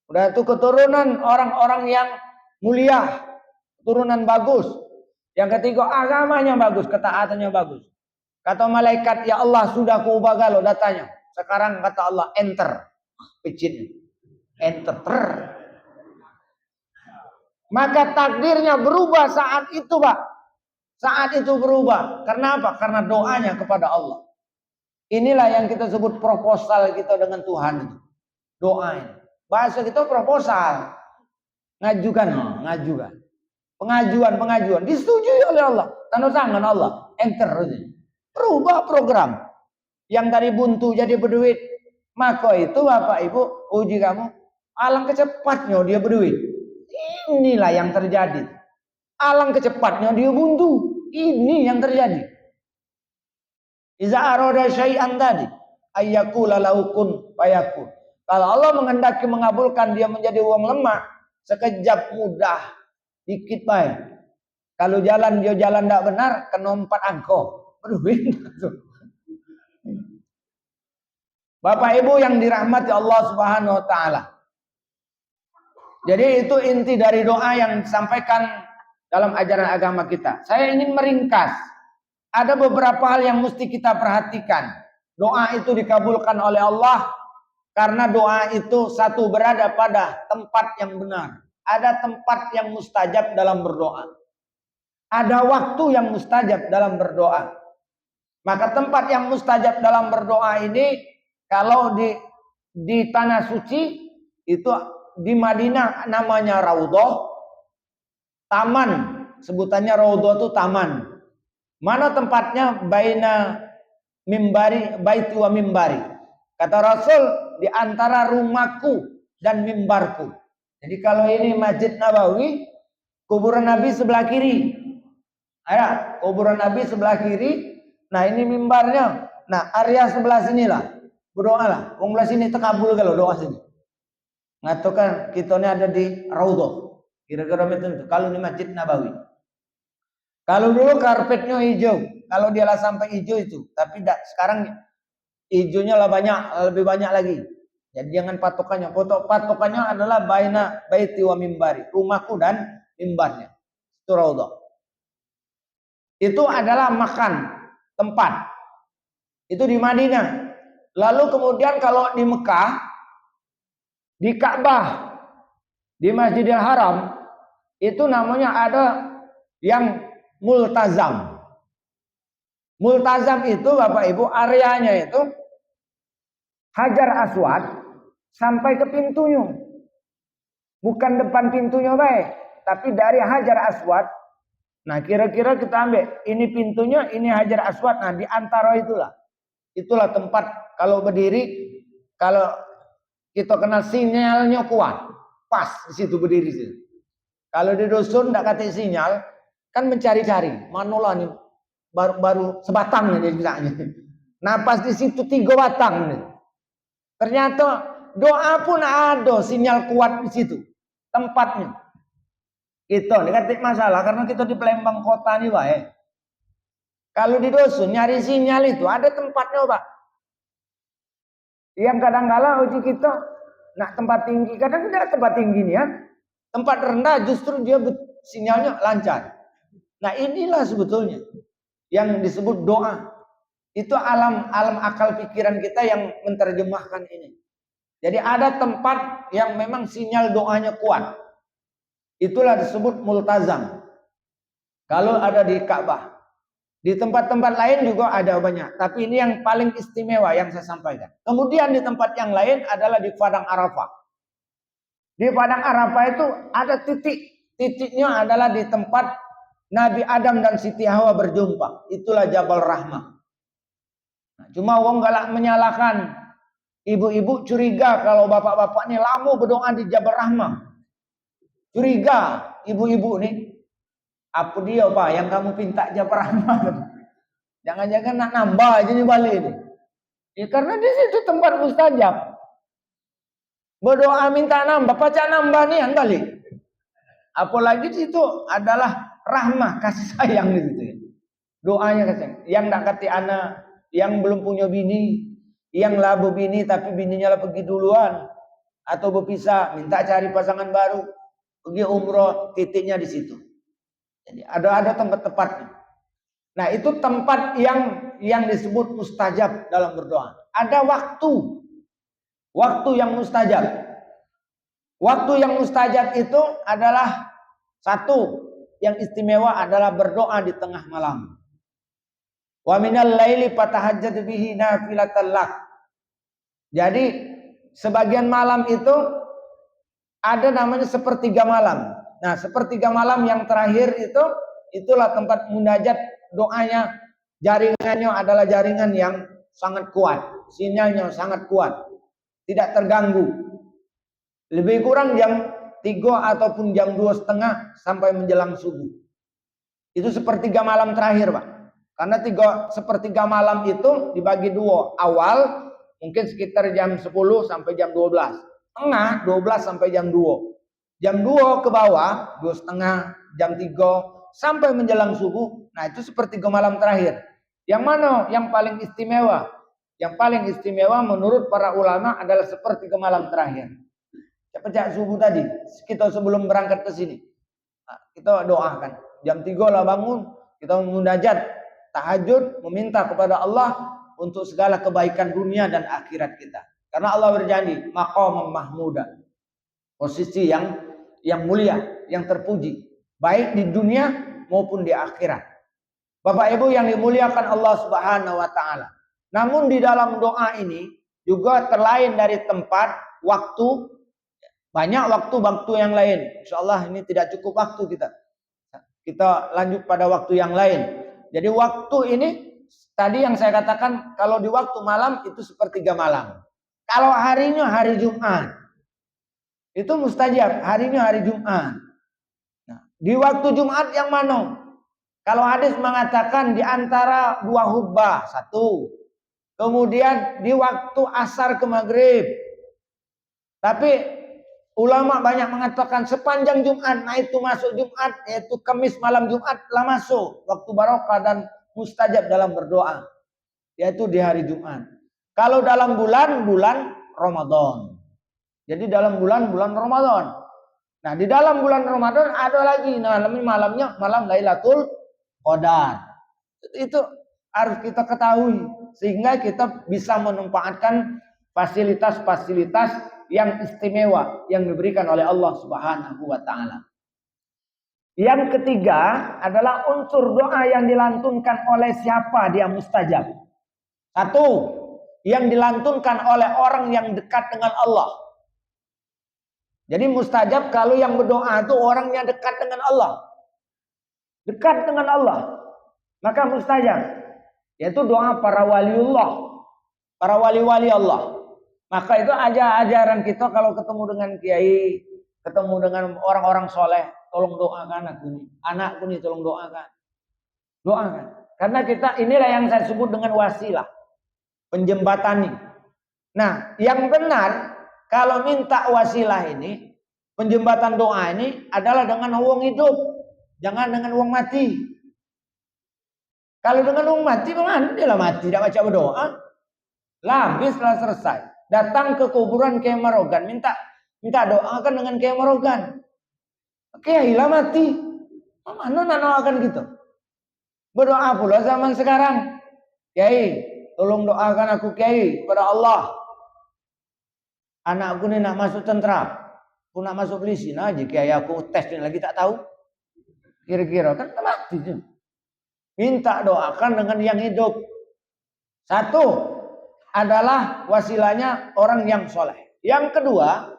Udah itu keturunan orang-orang yang mulia. Keturunan bagus. Yang ketiga agamanya bagus. Ketaatannya bagus. Kata malaikat, ya Allah sudah ku ubah galau datanya. Sekarang kata Allah enter. Pecin. Enter. Maka takdirnya berubah saat itu Pak. Saat itu berubah. Karena apa? Karena doanya kepada Allah. Inilah yang kita sebut proposal kita dengan Tuhan. Doa ini. Bahasa kita proposal. Ngajukan. Pengajuan. Disetujui oleh Allah. Tanda tangan Allah. Enter. Berubah program. Yang dari buntu jadi berduit. Maka itu Bapak Ibu. Uji kamu. Alangkah cepatnya dia berduit. Inilah yang terjadi. Alangkah cepatnya dia buntu. Ini yang terjadi. Iza arada syai'an tadi. Ayyakula laukun fayakun. Kalau Allah menghendaki mengabulkan dia menjadi uang lemah. Sekejap mudah. Dikit baik. Kalau jalan dia jalan tidak benar. Kena 4 angko. Bapak Ibu yang dirahmati Allah Subhanahu Wa Taala. Jadi itu inti dari doa yang disampaikan dalam ajaran agama kita. Saya ingin meringkas. Ada beberapa hal yang mesti kita perhatikan. Doa itu dikabulkan oleh Allah. Karena doa itu satu berada pada tempat yang benar. Ada tempat yang mustajab dalam berdoa. Ada waktu yang mustajab dalam berdoa. Maka tempat yang mustajab dalam berdoa ini. Kalau di tanah suci. Itu di Madinah namanya Raudhah. Taman. Sebutannya Raudhah itu taman. Mana tempatnya? Baina mimbari, baiti wa mimbari. Kata Rasul, di antara rumahku dan mimbarku. Jadi kalau ini Masjid Nabawi, kuburan Nabi sebelah kiri. Ada kuburan Nabi sebelah kiri. Nah ini mimbarnya. Nah area sebelah sinilah. Berdoalah. Wong belah sini terkabul kalau doa sini. Ngatakan kita ini ada di Raudhah. Kira-kira itu. Kalau di Masjid Nabawi. Kalau dulu karpetnya hijau, kalau dia lah sampai hijau itu, tapi sekarang hijaunya lah lebih banyak lagi. Jadi jangan patokannya. Patokannya adalah baina baiti wa mimbari, rumahku dan mimbarnya. Itu Raudhah. Itu adalah makan tempat. Itu di Madinah. Lalu kemudian kalau di Mekah, di Ka'bah, di Masjidil Haram, itu namanya ada yang multazam. Multazam itu Bapak Ibu areanya itu Hajar Aswad sampai ke pintunya. Bukan depan pintunya baik, tapi dari Hajar Aswad. Nah, kira-kira kita ambil ini pintunya, ini Hajar Aswad. Nah, di antara itulah. Itulah tempat kalau berdiri, kalau kita kenal sinyalnya kuat. Pas di situ berdiri situ. Kalau di dusun enggak kata sinyal, kan mencari-cari, manolah nih baru sebatang nih misalnya. Nah pas di situ 3 batang nih. Ternyata doa pun ada sinyal kuat di situ tempatnya. Itu dikatik masalah karena kita di Palembang kota nih baik. Kalau di dusun nyari sinyal itu ada tempatnya Pak. Yang kadang-kala uji kita nak tempat tinggi, kadang tidak tempat tinggi nih ya. Tempat rendah justru dia sinyalnya lancar. Nah inilah sebetulnya yang disebut doa. Itu alam akal pikiran kita yang menerjemahkan ini. Jadi ada tempat yang memang sinyal doanya kuat. Itulah disebut multazam. Kalau ada di Ka'bah. Di tempat-tempat lain juga ada banyak. Tapi ini yang paling istimewa yang saya sampaikan. Kemudian di tempat yang lain adalah di Padang Arafah. Di Padang Arafah itu ada titik. Titiknya adalah di tempat Nabi Adam dan Siti Hawa berjumpa. Itulah Jabal Rahmah. Nah, cuma wong galak menyalahkan. Ibu-ibu curiga kalau bapak-bapak ini lama berdoa di Jabal Rahmah. Curiga ibu-ibu nih. Apa dia Pak yang kamu pinta Jabal Rahmah? Jangan-jangan nak nambah aja nih balik ini. Ya karena di situ tempat mustajab. Berdoa minta nambah, baca nambah nih yang balik. Apalagi di situ adalah rahmah, kasih sayang di situ. Doanya kasih sayang. Yang nak kati anak, yang belum punya bini, yang lah bini tapi bininya lah pergi duluan atau berpisah, minta cari pasangan baru, pergi umroh, titiknya di situ. Jadi ada tempat-tempatnya. Nah, itu tempat yang disebut mustajab dalam berdoa. Ada waktu yang mustajab. Waktu yang mustajab itu adalah satu yang istimewa adalah berdoa di tengah malam. Wa minal laili fatahajjat bihi nafilatan lak. Jadi sebagian malam itu ada namanya sepertiga malam. Nah, sepertiga malam yang terakhir itulah tempat munajat doanya. Jaringannya adalah jaringan yang sangat kuat, sinyalnya sangat kuat, tidak terganggu. Lebih kurang jam 3 ataupun jam 2:30 sampai menjelang subuh. Itu sepertiga malam terakhir, Pak. Karena sepertiga malam itu dibagi dua. Awal mungkin sekitar jam 10 sampai jam 12. Tengah 12 sampai jam 2. Jam 2 ke bawah, 2:30, jam 3 sampai menjelang subuh. Nah, itu sepertiga malam terakhir. Yang mana yang paling istimewa? Yang paling istimewa menurut para ulama adalah sepertiga malam terakhir. Sejak subuh tadi, kita sebelum berangkat ke sini, kita doakan. Jam 3 lah bangun, kita munajat, tahajud, meminta kepada Allah untuk segala kebaikan dunia dan akhirat kita. Karena Allah berjanji, maqam mahmuda. Posisi yang mulia, yang terpuji, baik di dunia maupun di akhirat. Bapak Ibu yang dimuliakan Allah Subhanahu wa taala. Namun di dalam doa ini juga terlain dari tempat, waktu, banyak waktu yang lain. Insyaallah ini tidak cukup waktu kita. Kita lanjut pada waktu yang lain. Jadi waktu ini tadi yang saya katakan kalau di waktu malam itu sepertiga malam. Kalau harinya hari Jumat. Itu mustajab, harinya hari Jumat. Nah, di waktu Jumat yang mana? Kalau hadis mengatakan di antara dua khutbah, satu. Kemudian di waktu asar ke maghrib. Tapi ulama banyak mengatakan sepanjang Jumat, nah itu masuk Jumat, yaitu Kamis malam Jumat lah masuk. Waktu barokah dan mustajab dalam berdoa. Yaitu di hari Jumat. Kalau dalam bulan Ramadan. Jadi dalam bulan Ramadan. Nah, di dalam bulan Ramadan ada lagi malamnya malam Lailatul Qadar. Itu harus kita ketahui sehingga kita bisa memanfaatkan fasilitas-fasilitas yang istimewa yang diberikan oleh Allah Subhanahu wa taala. Yang ketiga adalah unsur doa yang dilantunkan oleh siapa dia mustajab. Satu, yang dilantunkan oleh orang yang dekat dengan Allah. Jadi mustajab kalau yang berdoa itu orangnya dekat dengan Allah. Dekat dengan Allah. Maka mustajab. Yaitu doa para waliullah. Para wali-wali Allah. Maka itu ajaran kita kalau ketemu dengan kiai. Ketemu dengan orang-orang soleh. Tolong doakan aku nih. Anakku nih tolong doakan. Doakan. Karena kita inilah yang saya sebut dengan wasilah. Penjembatani. Nah yang benar. Kalau minta wasilah ini, penjembatan doa ini adalah dengan uang hidup, jangan dengan uang mati. Kalau dengan uang mati, bagaimana dia lah mati, tidak baca berdoa, lah habislah selesai. Datang ke kuburan Kiai Marogan, minta doakan dengan Kiai Marogan. Kiai lah mati, mana doakan gitu? Berdoa pula zaman sekarang, Kiai, tolong doakan aku Kiai kepada Allah. Anakku ini nak masuk tentara, aku nak masuk polisi. Nah, jika aku tes ini lagi tak tahu. Kira-kira kan mati tuh. Minta doakan dengan yang hidup. Satu adalah wasilahnya orang yang soleh. Yang kedua,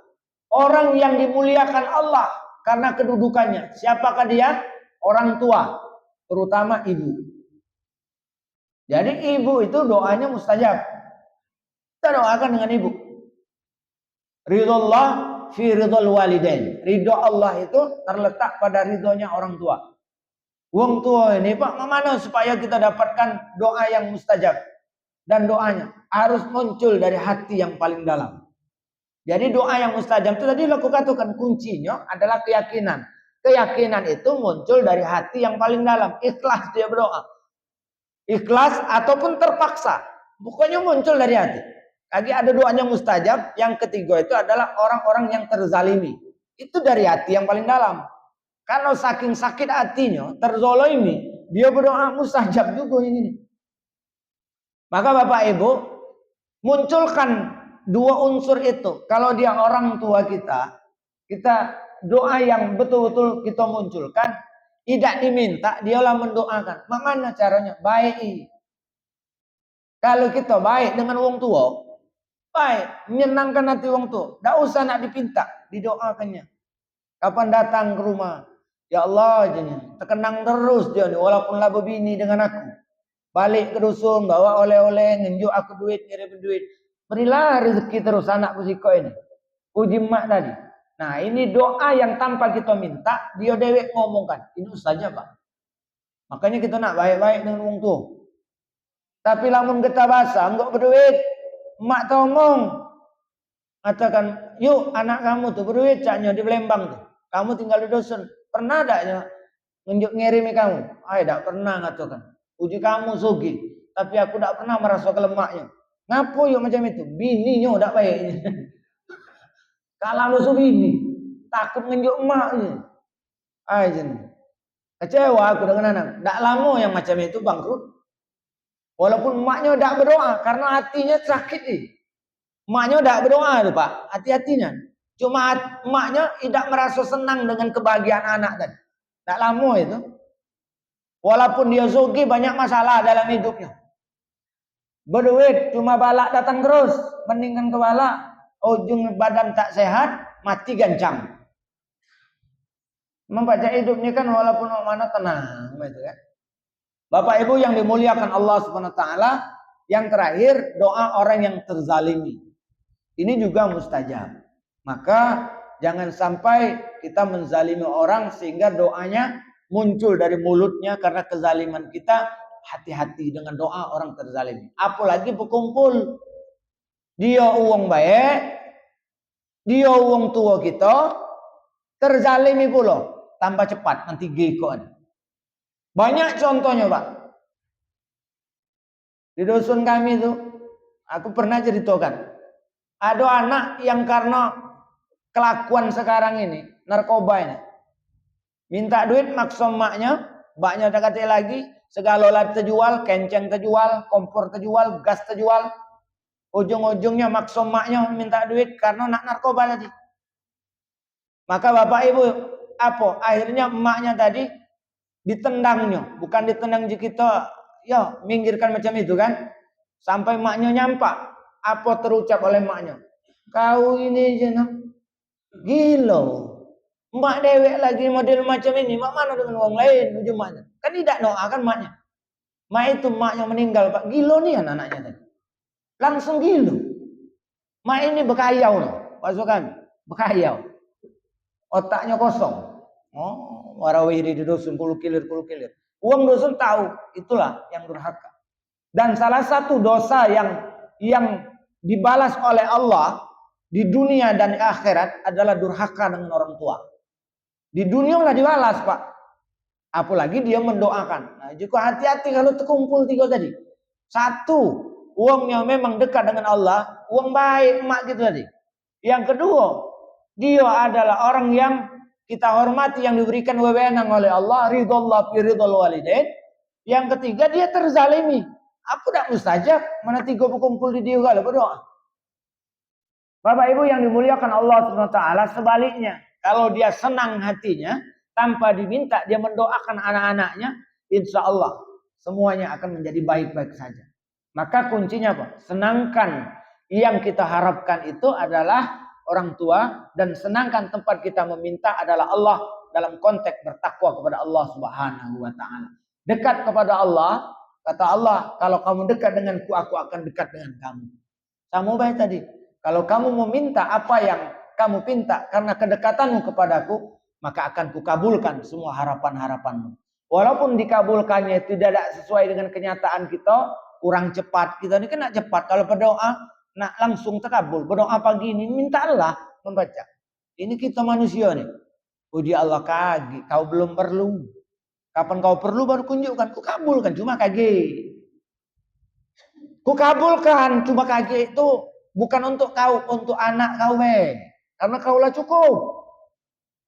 orang yang dimuliakan Allah karena kedudukannya. Siapakah dia? Orang tua, terutama ibu. Jadi ibu itu doanya mustajab. Kita doakan dengan ibu. Ridullah fi ridul walidain. Ridho Allah itu terletak pada ridhonya orang tua. Wong tua ini Pak, mana supaya kita dapatkan doa yang mustajab. Dan doanya harus muncul dari hati yang paling dalam. Jadi doa yang mustajab itu tadi aku katakan kuncinya adalah keyakinan. Keyakinan itu muncul dari hati yang paling dalam. Ikhlas dia berdoa. Ikhlas ataupun terpaksa. Pokoknya muncul dari hati. Lagi ada doanya mustajab. Yang ketiga itu adalah orang-orang yang terzalimi. Itu dari hati yang paling dalam. Kalau saking sakit hatinya, terzolimi, dia berdoa mustajab juga ini. Maka Bapak Ibu, munculkan dua unsur itu. Kalau dia orang tua kita doa yang betul-betul kita munculkan, tidak diminta, dialah mendoakan. Bagaimana caranya? Baik. Kalau kita baik dengan wong tua, baik, menyenangkan hati wong tua, tidak usah nak dipinta, didoakannya. Kapan datang ke rumah? Ya Allah, terkenang terus dia, walaupun lah bini dengan aku. Balik ke dusun, bawa oleh-oleh, ngenjuk aku duit, ngirim duit. Berilah rezeki terus anakku siko ini. Puji mak tadi. Nah, ini doa yang tanpa kita minta, dia dewek ngomongkan. Ini saja, Pak. Makanya kita nak baik-baik dengan wong tua. Tapi lamun kita basah, enggak berduit. Mak ngomong. Katakan, yuk anak kamu tuh berduit, caknya di Palembang tuh. Kamu tinggal di dusun. Pernah tak ngenjuk ngirimi kamu? Tak pernah katakan. Puji kamu sugi, tapi aku tak pernah merasa kelemaknya. Ngapo yuk macam itu? Bininya tak baik. Kalau musuh bini, takut ngenjuk emaknya. Kecewa aku dengan anak. Tak lama yang macam itu bangkrut. Walaupun emaknya tak berdoa karena hatinya sakit nih. Emaknya tak berdoa tuh Pak, hati-hatinya. Cuma emaknya tidak merasa senang dengan kebahagiaan anak tadi. Tak lama itu. Walaupun dia sugi banyak masalah dalam hidupnya. Berduit cuma balak datang terus. Mendingan ke balak. Ujung badan tak sehat. Mati gancang. Membaca hidupnya kan walaupun mana tenang. Gitu kan. Bapak Ibu yang dimuliakan Allah SWT. Yang terakhir doa orang yang terzalimi. Ini juga mustajab. Maka jangan sampai kita menzalimi orang sehingga doanya muncul dari mulutnya karena kezaliman kita. Hati-hati dengan doa orang terzalimi. Apalagi berkumpul. Dia uang baik. Dia uang tua kita. Terzalimi pula. Tambah cepat. Nanti gekon. Banyak contohnya Pak. Di dusun kami itu. Aku pernah ceritakan. Ada anak yang karena kelakuan sekarang ini. Narkoba ini. Minta duit maksud maknya. Baknya tak kata lagi. Segala terjual, kenceng terjual, kompor terjual, gas terjual. Ujung-ujungnya maksud maknya minta duit karena nak narkoba tadi. Maka Bapak Ibu, apa? Akhirnya emaknya tadi ditendangnya. Bukan ditendang kita, ya minggirkan macam itu kan. Sampai emaknya nyampak. Apa terucap oleh emaknya? Kau ini jenak. Gila. Mak dewek lagi model macam ini. Mak mana dengan orang lain ujungnya? Kan tidak doakan maknya. Mak itu maknya meninggal Pak. Gilo nih anak-anaknya tadi. Langsung gilo. Mak ini bekayau loh. Pasukan. Bekayau. Otaknya kosong. Oh, warawiri di dusun kulu kilir. Uang dusun tahu. Itulah yang durhaka. Dan salah satu dosa yang dibalas oleh Allah di dunia dan akhirat adalah durhaka dengan orang tua. Di dunia lah dibalas Pak. Apalagi dia mendoakan. Nah, juga hati-hati kalau terkumpul tiga tadi. Satu, uangnya memang dekat dengan Allah. Uang baik emak gitu tadi. Yang kedua, dia adalah orang yang kita hormati yang diberikan wewenang oleh Allah. Ridullah fi ridul walidain. Yang ketiga, dia terzalimi. Apa tak mustajab? Mana tiga berkumpul di dia kalau berdoa. Bapak Ibu yang dimuliakan Allah Subhanahu wa taala, sebaliknya, kalau dia senang hatinya tanpa diminta, dia mendoakan anak-anaknya, insya Allah semuanya akan menjadi baik-baik saja. Maka kuncinya apa? Senangkan yang kita harapkan itu adalah orang tua, dan senangkan tempat kita meminta adalah Allah, dalam konteks bertakwa kepada Allah Subhanahu wa taala. Dekat kepada Allah, kata Allah, kalau kamu dekat denganku, aku akan dekat dengan kamu. Sama baik tadi. Kalau kamu meminta apa yang kamu pinta karena kedekatanmu kepadaku, maka akan kukabulkan semua harapan-harapanmu. Walaupun dikabulkannya tidak sesuai dengan kenyataan kita, kurang cepat. Kita ini kena cepat. Kalau berdoa, nak langsung terkabul. Berdoa pagi ini, minta Allah membaca. Ini kita manusia nih. Puji Allah kaki, kau belum perlu. Kapan kau perlu baru kunjukkan. Kukabulkan, cuma kaki. Kukabulkan, cuma kaki itu bukan untuk kau, untuk anak kau, karena kaulah cukup.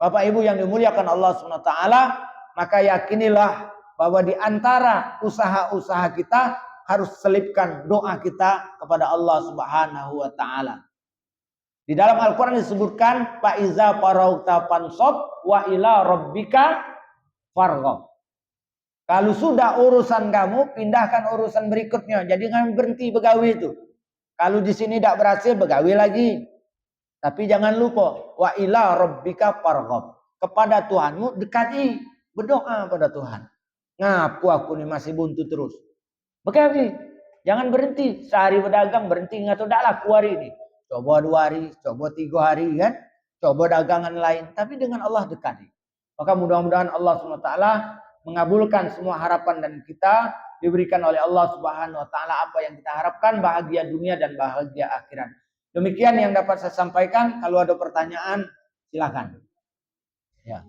Bapak Ibu yang dimuliakan Allah SWT, maka yakinilah bahwa di antara usaha-usaha kita harus selipkan doa kita kepada Allah Subhanahu wa taala. Di dalam Al-Qur'an disebutkan fa iza farauta fansab wa ila rabbika farghab. Kalau sudah urusan kamu, pindahkan urusan berikutnya. Jadi jangan berhenti begawi itu. Kalau di sini tidak berhasil, begawi lagi. Tapi jangan lupa, wa ila rabbika farghab. Kepada Tuhanmu dekati, berdoa pada Tuhan. Ngapu aku nih masih buntu terus. Begawi, jangan berhenti. Sehari berdagang berhenti, nggak tahu dah laku hari ini. Coba 2 hari, coba 3 hari kan. Coba dagangan lain, tapi dengan Allah dekati. Maka mudah-mudahan Allah SWT mengabulkan semua harapan dan kita diberikan oleh Allah Subhanahu wa taala apa yang kita harapkan, bahagia dunia dan bahagia akhirat. Demikian yang dapat saya sampaikan. Kalau ada pertanyaan, silakan. Ya.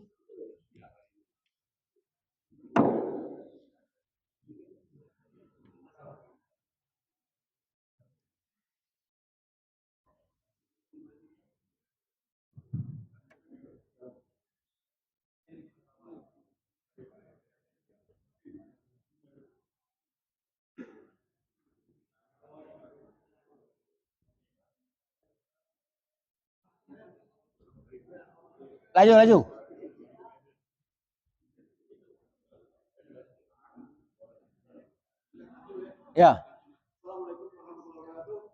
Laju. Ya.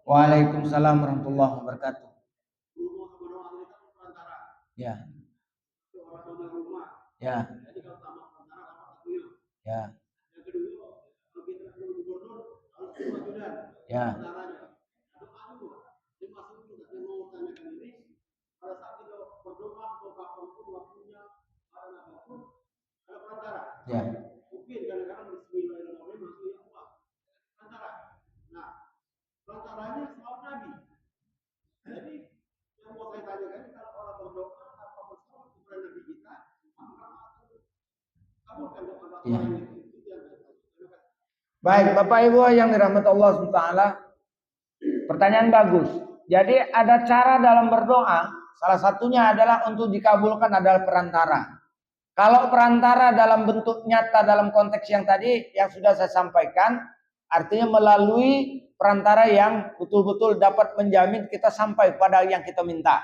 Waalaikumsalam warahmatullahi wabarakatuh. Ya. Ya. Ya. Ya. Ya. Mungkin kadang-kadang bismillahirrahmanirrahim masuk Allah. Antara. Nah, perantaranya selalu Nabi. Jadi yang mau saya tanyakan, kalau orang berdoa tanpa bersolat kepada Nabi kita, apakah kabulkan doa orang itu? Baik, Bapak Ibu yang dirahmati Allah SWT, pertanyaan bagus. Jadi ada cara dalam berdoa, salah satunya adalah untuk dikabulkan adalah perantara. Kalau perantara dalam bentuk nyata dalam konteks yang tadi yang sudah saya sampaikan, artinya melalui perantara yang betul-betul dapat menjamin kita sampai pada yang kita minta.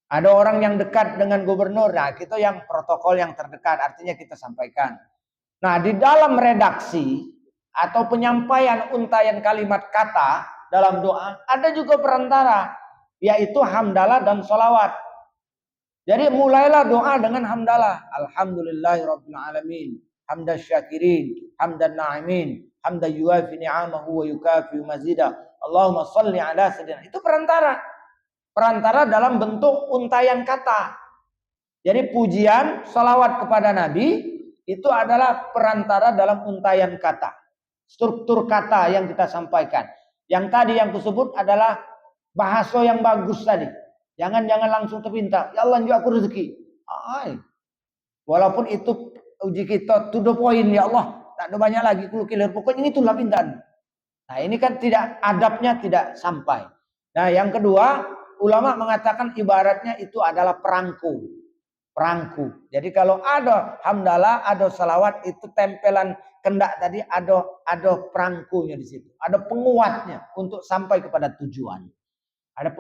Ada orang yang dekat dengan gubernur, nah kita yang protokol yang terdekat, artinya kita sampaikan. Nah di dalam redaksi atau penyampaian untayan kalimat kata dalam doa, ada juga perantara, yaitu hamdalah dan sholawat. Jadi mulailah doa dengan hamdalah. Alhamdulillahirabbil alamin. Hamdas syakirin, hamdan na'imin, hamdan yuafi ni'amahu wa yukafi mazida. Allahumma shalli ala sayyidina. Itu perantara. Perantara dalam bentuk untayan kata. Jadi pujian, salawat kepada Nabi itu adalah perantara dalam untayan kata. Struktur kata yang kita sampaikan. Yang tadi yang kusebut adalah bahasa yang bagus tadi. Jangan langsung terpinta. Ya Allah juga aku rezeki. Walaupun itu uji kita to the point, ya Allah. Tak ada banyak lagi kilir. Pokoknya itulah pintaan. Nah ini kan tidak, adabnya tidak sampai. Nah yang kedua, ulama mengatakan ibaratnya itu adalah perangku. Jadi kalau ada hamdalah, ada salawat, itu tempelan kendak tadi ada perangkunya di situ. Ada penguatnya untuk sampai kepada tujuan. Ada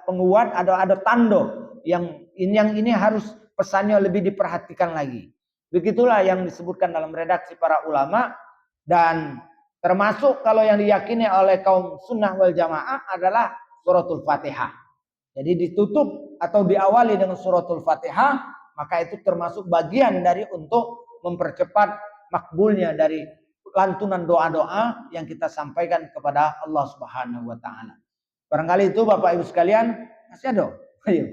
penguat, ada tando yang ini harus pesannya lebih diperhatikan lagi. Begitulah yang disebutkan dalam redaksi para ulama, dan termasuk kalau yang diyakini oleh kaum sunnah wal jamaah adalah suratul Fatihah. Jadi ditutup atau diawali dengan suratul Fatihah, maka itu termasuk bagian dari untuk mempercepat makbulnya dari lantunan doa-doa yang kita sampaikan kepada Allah Subhanahu wa taala. Barangkali itu Bapak Ibu sekalian, masih ada? Ayo.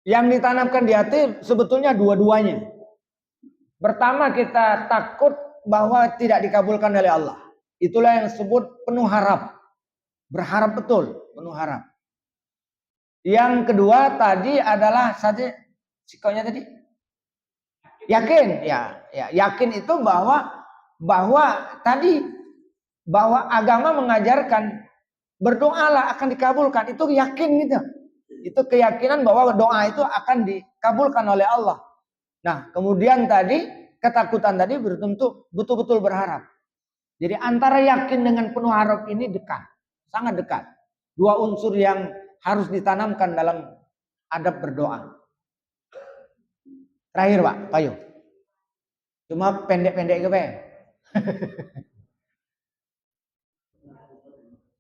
Yang ditanamkan di hati sebetulnya dua-duanya. Pertama, kita takut bahwa tidak dikabulkan oleh Allah. Itulah yang disebut penuh harap. Berharap betul, penuh harap. Yang kedua tadi adalah saja sikapnya tadi yakin, ya yakin itu bahwa tadi bahwa agama mengajarkan berdoalah akan dikabulkan, itu yakin gitu. Itu keyakinan bahwa doa itu akan dikabulkan oleh Allah. Nah, kemudian tadi ketakutan tadi bertentu betul-betul berharap. Jadi antara yakin dengan penuh harap ini dekat, sangat dekat. Dua unsur yang harus ditanamkan dalam adab berdoa. Terakhir Pak, Payo. Cuma pendek-pendek ke Pak?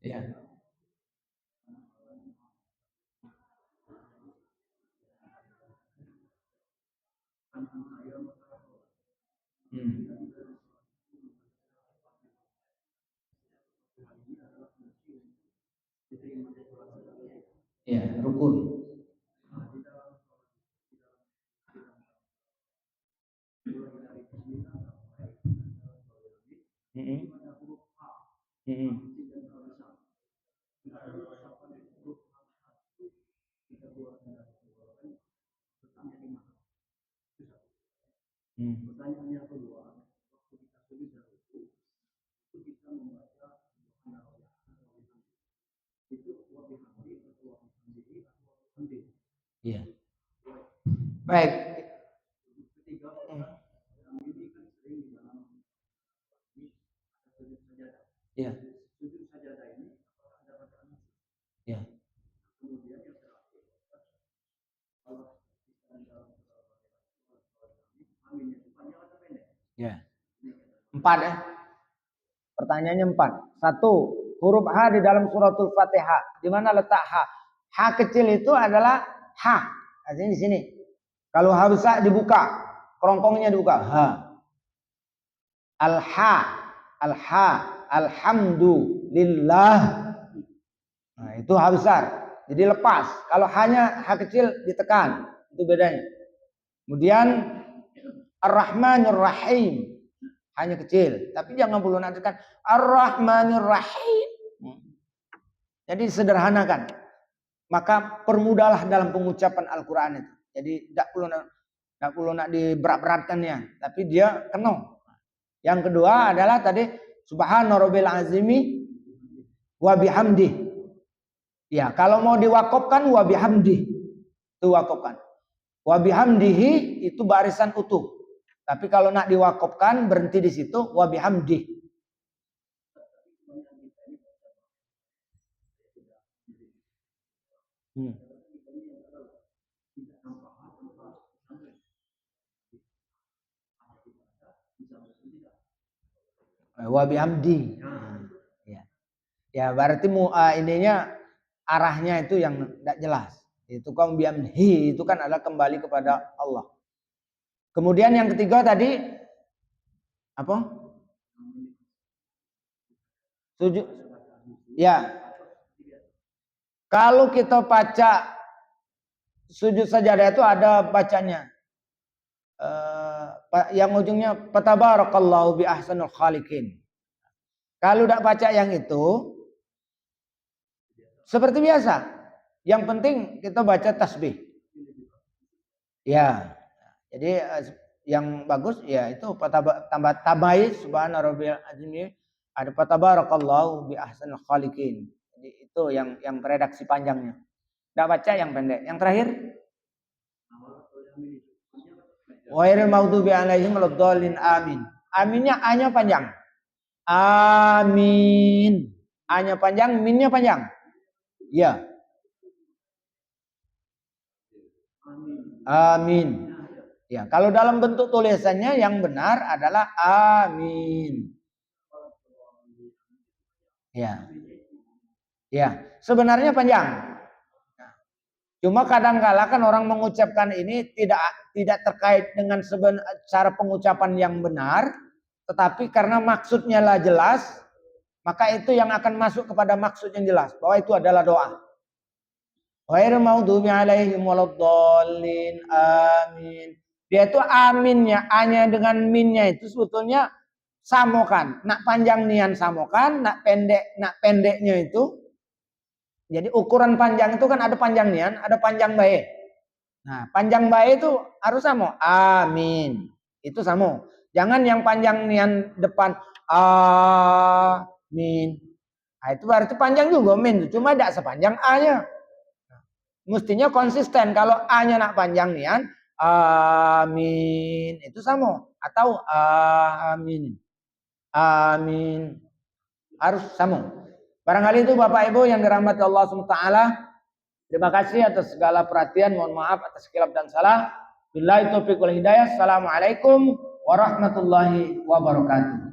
Ya. Ya, rukun. Pertanyaan yang kedua, waktu kita sudah itu kita membaca itu wabihamdi atau wabihamdi atau wabihamdi. Iya. Baik. Ketiga, ini kan sering di dalam sujud sajadah. Iya. Sujud sajadah ini ada bacaan. Iya. Kemudian yang terakhir, kalau kita dalam amin itu panjang atau pendek? Ya. 4 ya. Pertanyaannya 4. 1. Huruf H di dalam suratul Fatihah. Di mana letak H? H kecil itu adalah H. Artinya di sini. Kalau H besar dibuka, kerongkongnya dibuka. H. Al-Ha. Al-Ha. Alhamdulillah. Nah, itu H besar. Jadi lepas. Kalau hanya H kecil ditekan. Itu bedanya. Kemudian Ar-Rahmanir Rahim. Hanya kecil, tapi jangan perlu nantikan Ar-Rahmanir Rahim. Jadi sederhanakan. Maka permudahlah dalam pengucapan Al-Qur'an itu. Jadi tidak perlu nak diberat-beratkannya, tapi dia kena. Yang kedua adalah tadi Subhana rabbil azimi wa bihamdi. Ya, kalau mau diwakafkan wa bihamdi. Itu wakafkan. Wa bihamdihi itu barisan utuh. Tapi kalau nak diwakafkan berhenti di situ wa bihamdi. Wa bihamdi. Ya. Ya, berarti ininya arahnya itu yang tidak jelas. Itu kaum bihamdi itu kan adalah kembali kepada Allah. Kemudian yang ketiga tadi apa? Sujud. Ya. Kalau kita baca sujud sajadah itu ada bacanya. Yang ujungnya fatabarakallahu bi ahsanul khaliqin. Kalau tidak baca yang itu seperti biasa. Yang penting kita baca tasbih. Ya. Jadi yang bagus ya itu tambah tabai subhana rabbil azim, ada fatabarakallahu bi ahsanil khaliqin. Jadi itu yang redaksi panjangnya. Nggak baca yang pendek. Yang terakhir. Ghairil maghdubi alaihim waladdallin amin. Aminnya A-nya panjang. Amin. A-nya panjang, min-nya panjang. Ya. Amin. Ya, kalau dalam bentuk tulisannya yang benar adalah amin. Ya. Ya, sebenarnya panjang. Cuma kadang-kala kan orang mengucapkan ini tidak terkait dengan cara pengucapan yang benar, tetapi karena maksudnya lah jelas, maka itu yang akan masuk kepada maksud yang jelas, bahwa itu adalah doa. Ghairil maghdubi alaihim waladdallin amin. Dia itu aminnya, A-nya dengan minnya itu sebetulnya samokan. Nak panjang nian samokan, nak pendeknya itu. Jadi ukuran panjang itu kan ada panjang nian, ada panjang bae. Nah, panjang bae itu harus sama. Amin. Itu sama. Jangan yang panjang nian depan amin. Nah, itu berarti panjang juga min, cuma tidak sepanjang A-nya. Mestinya konsisten. Kalau A-nya nak panjang nian, amin. Itu sama. Atau amin. Amin. Harus sama. Barangkali itu Bapak Ibu yang dirahmati Allah SWT. Terima kasih atas segala perhatian. Mohon maaf atas khilaf dan salah. Billahi taufiq wal hidayah. Assalamualaikum warahmatullahi wabarakatuh.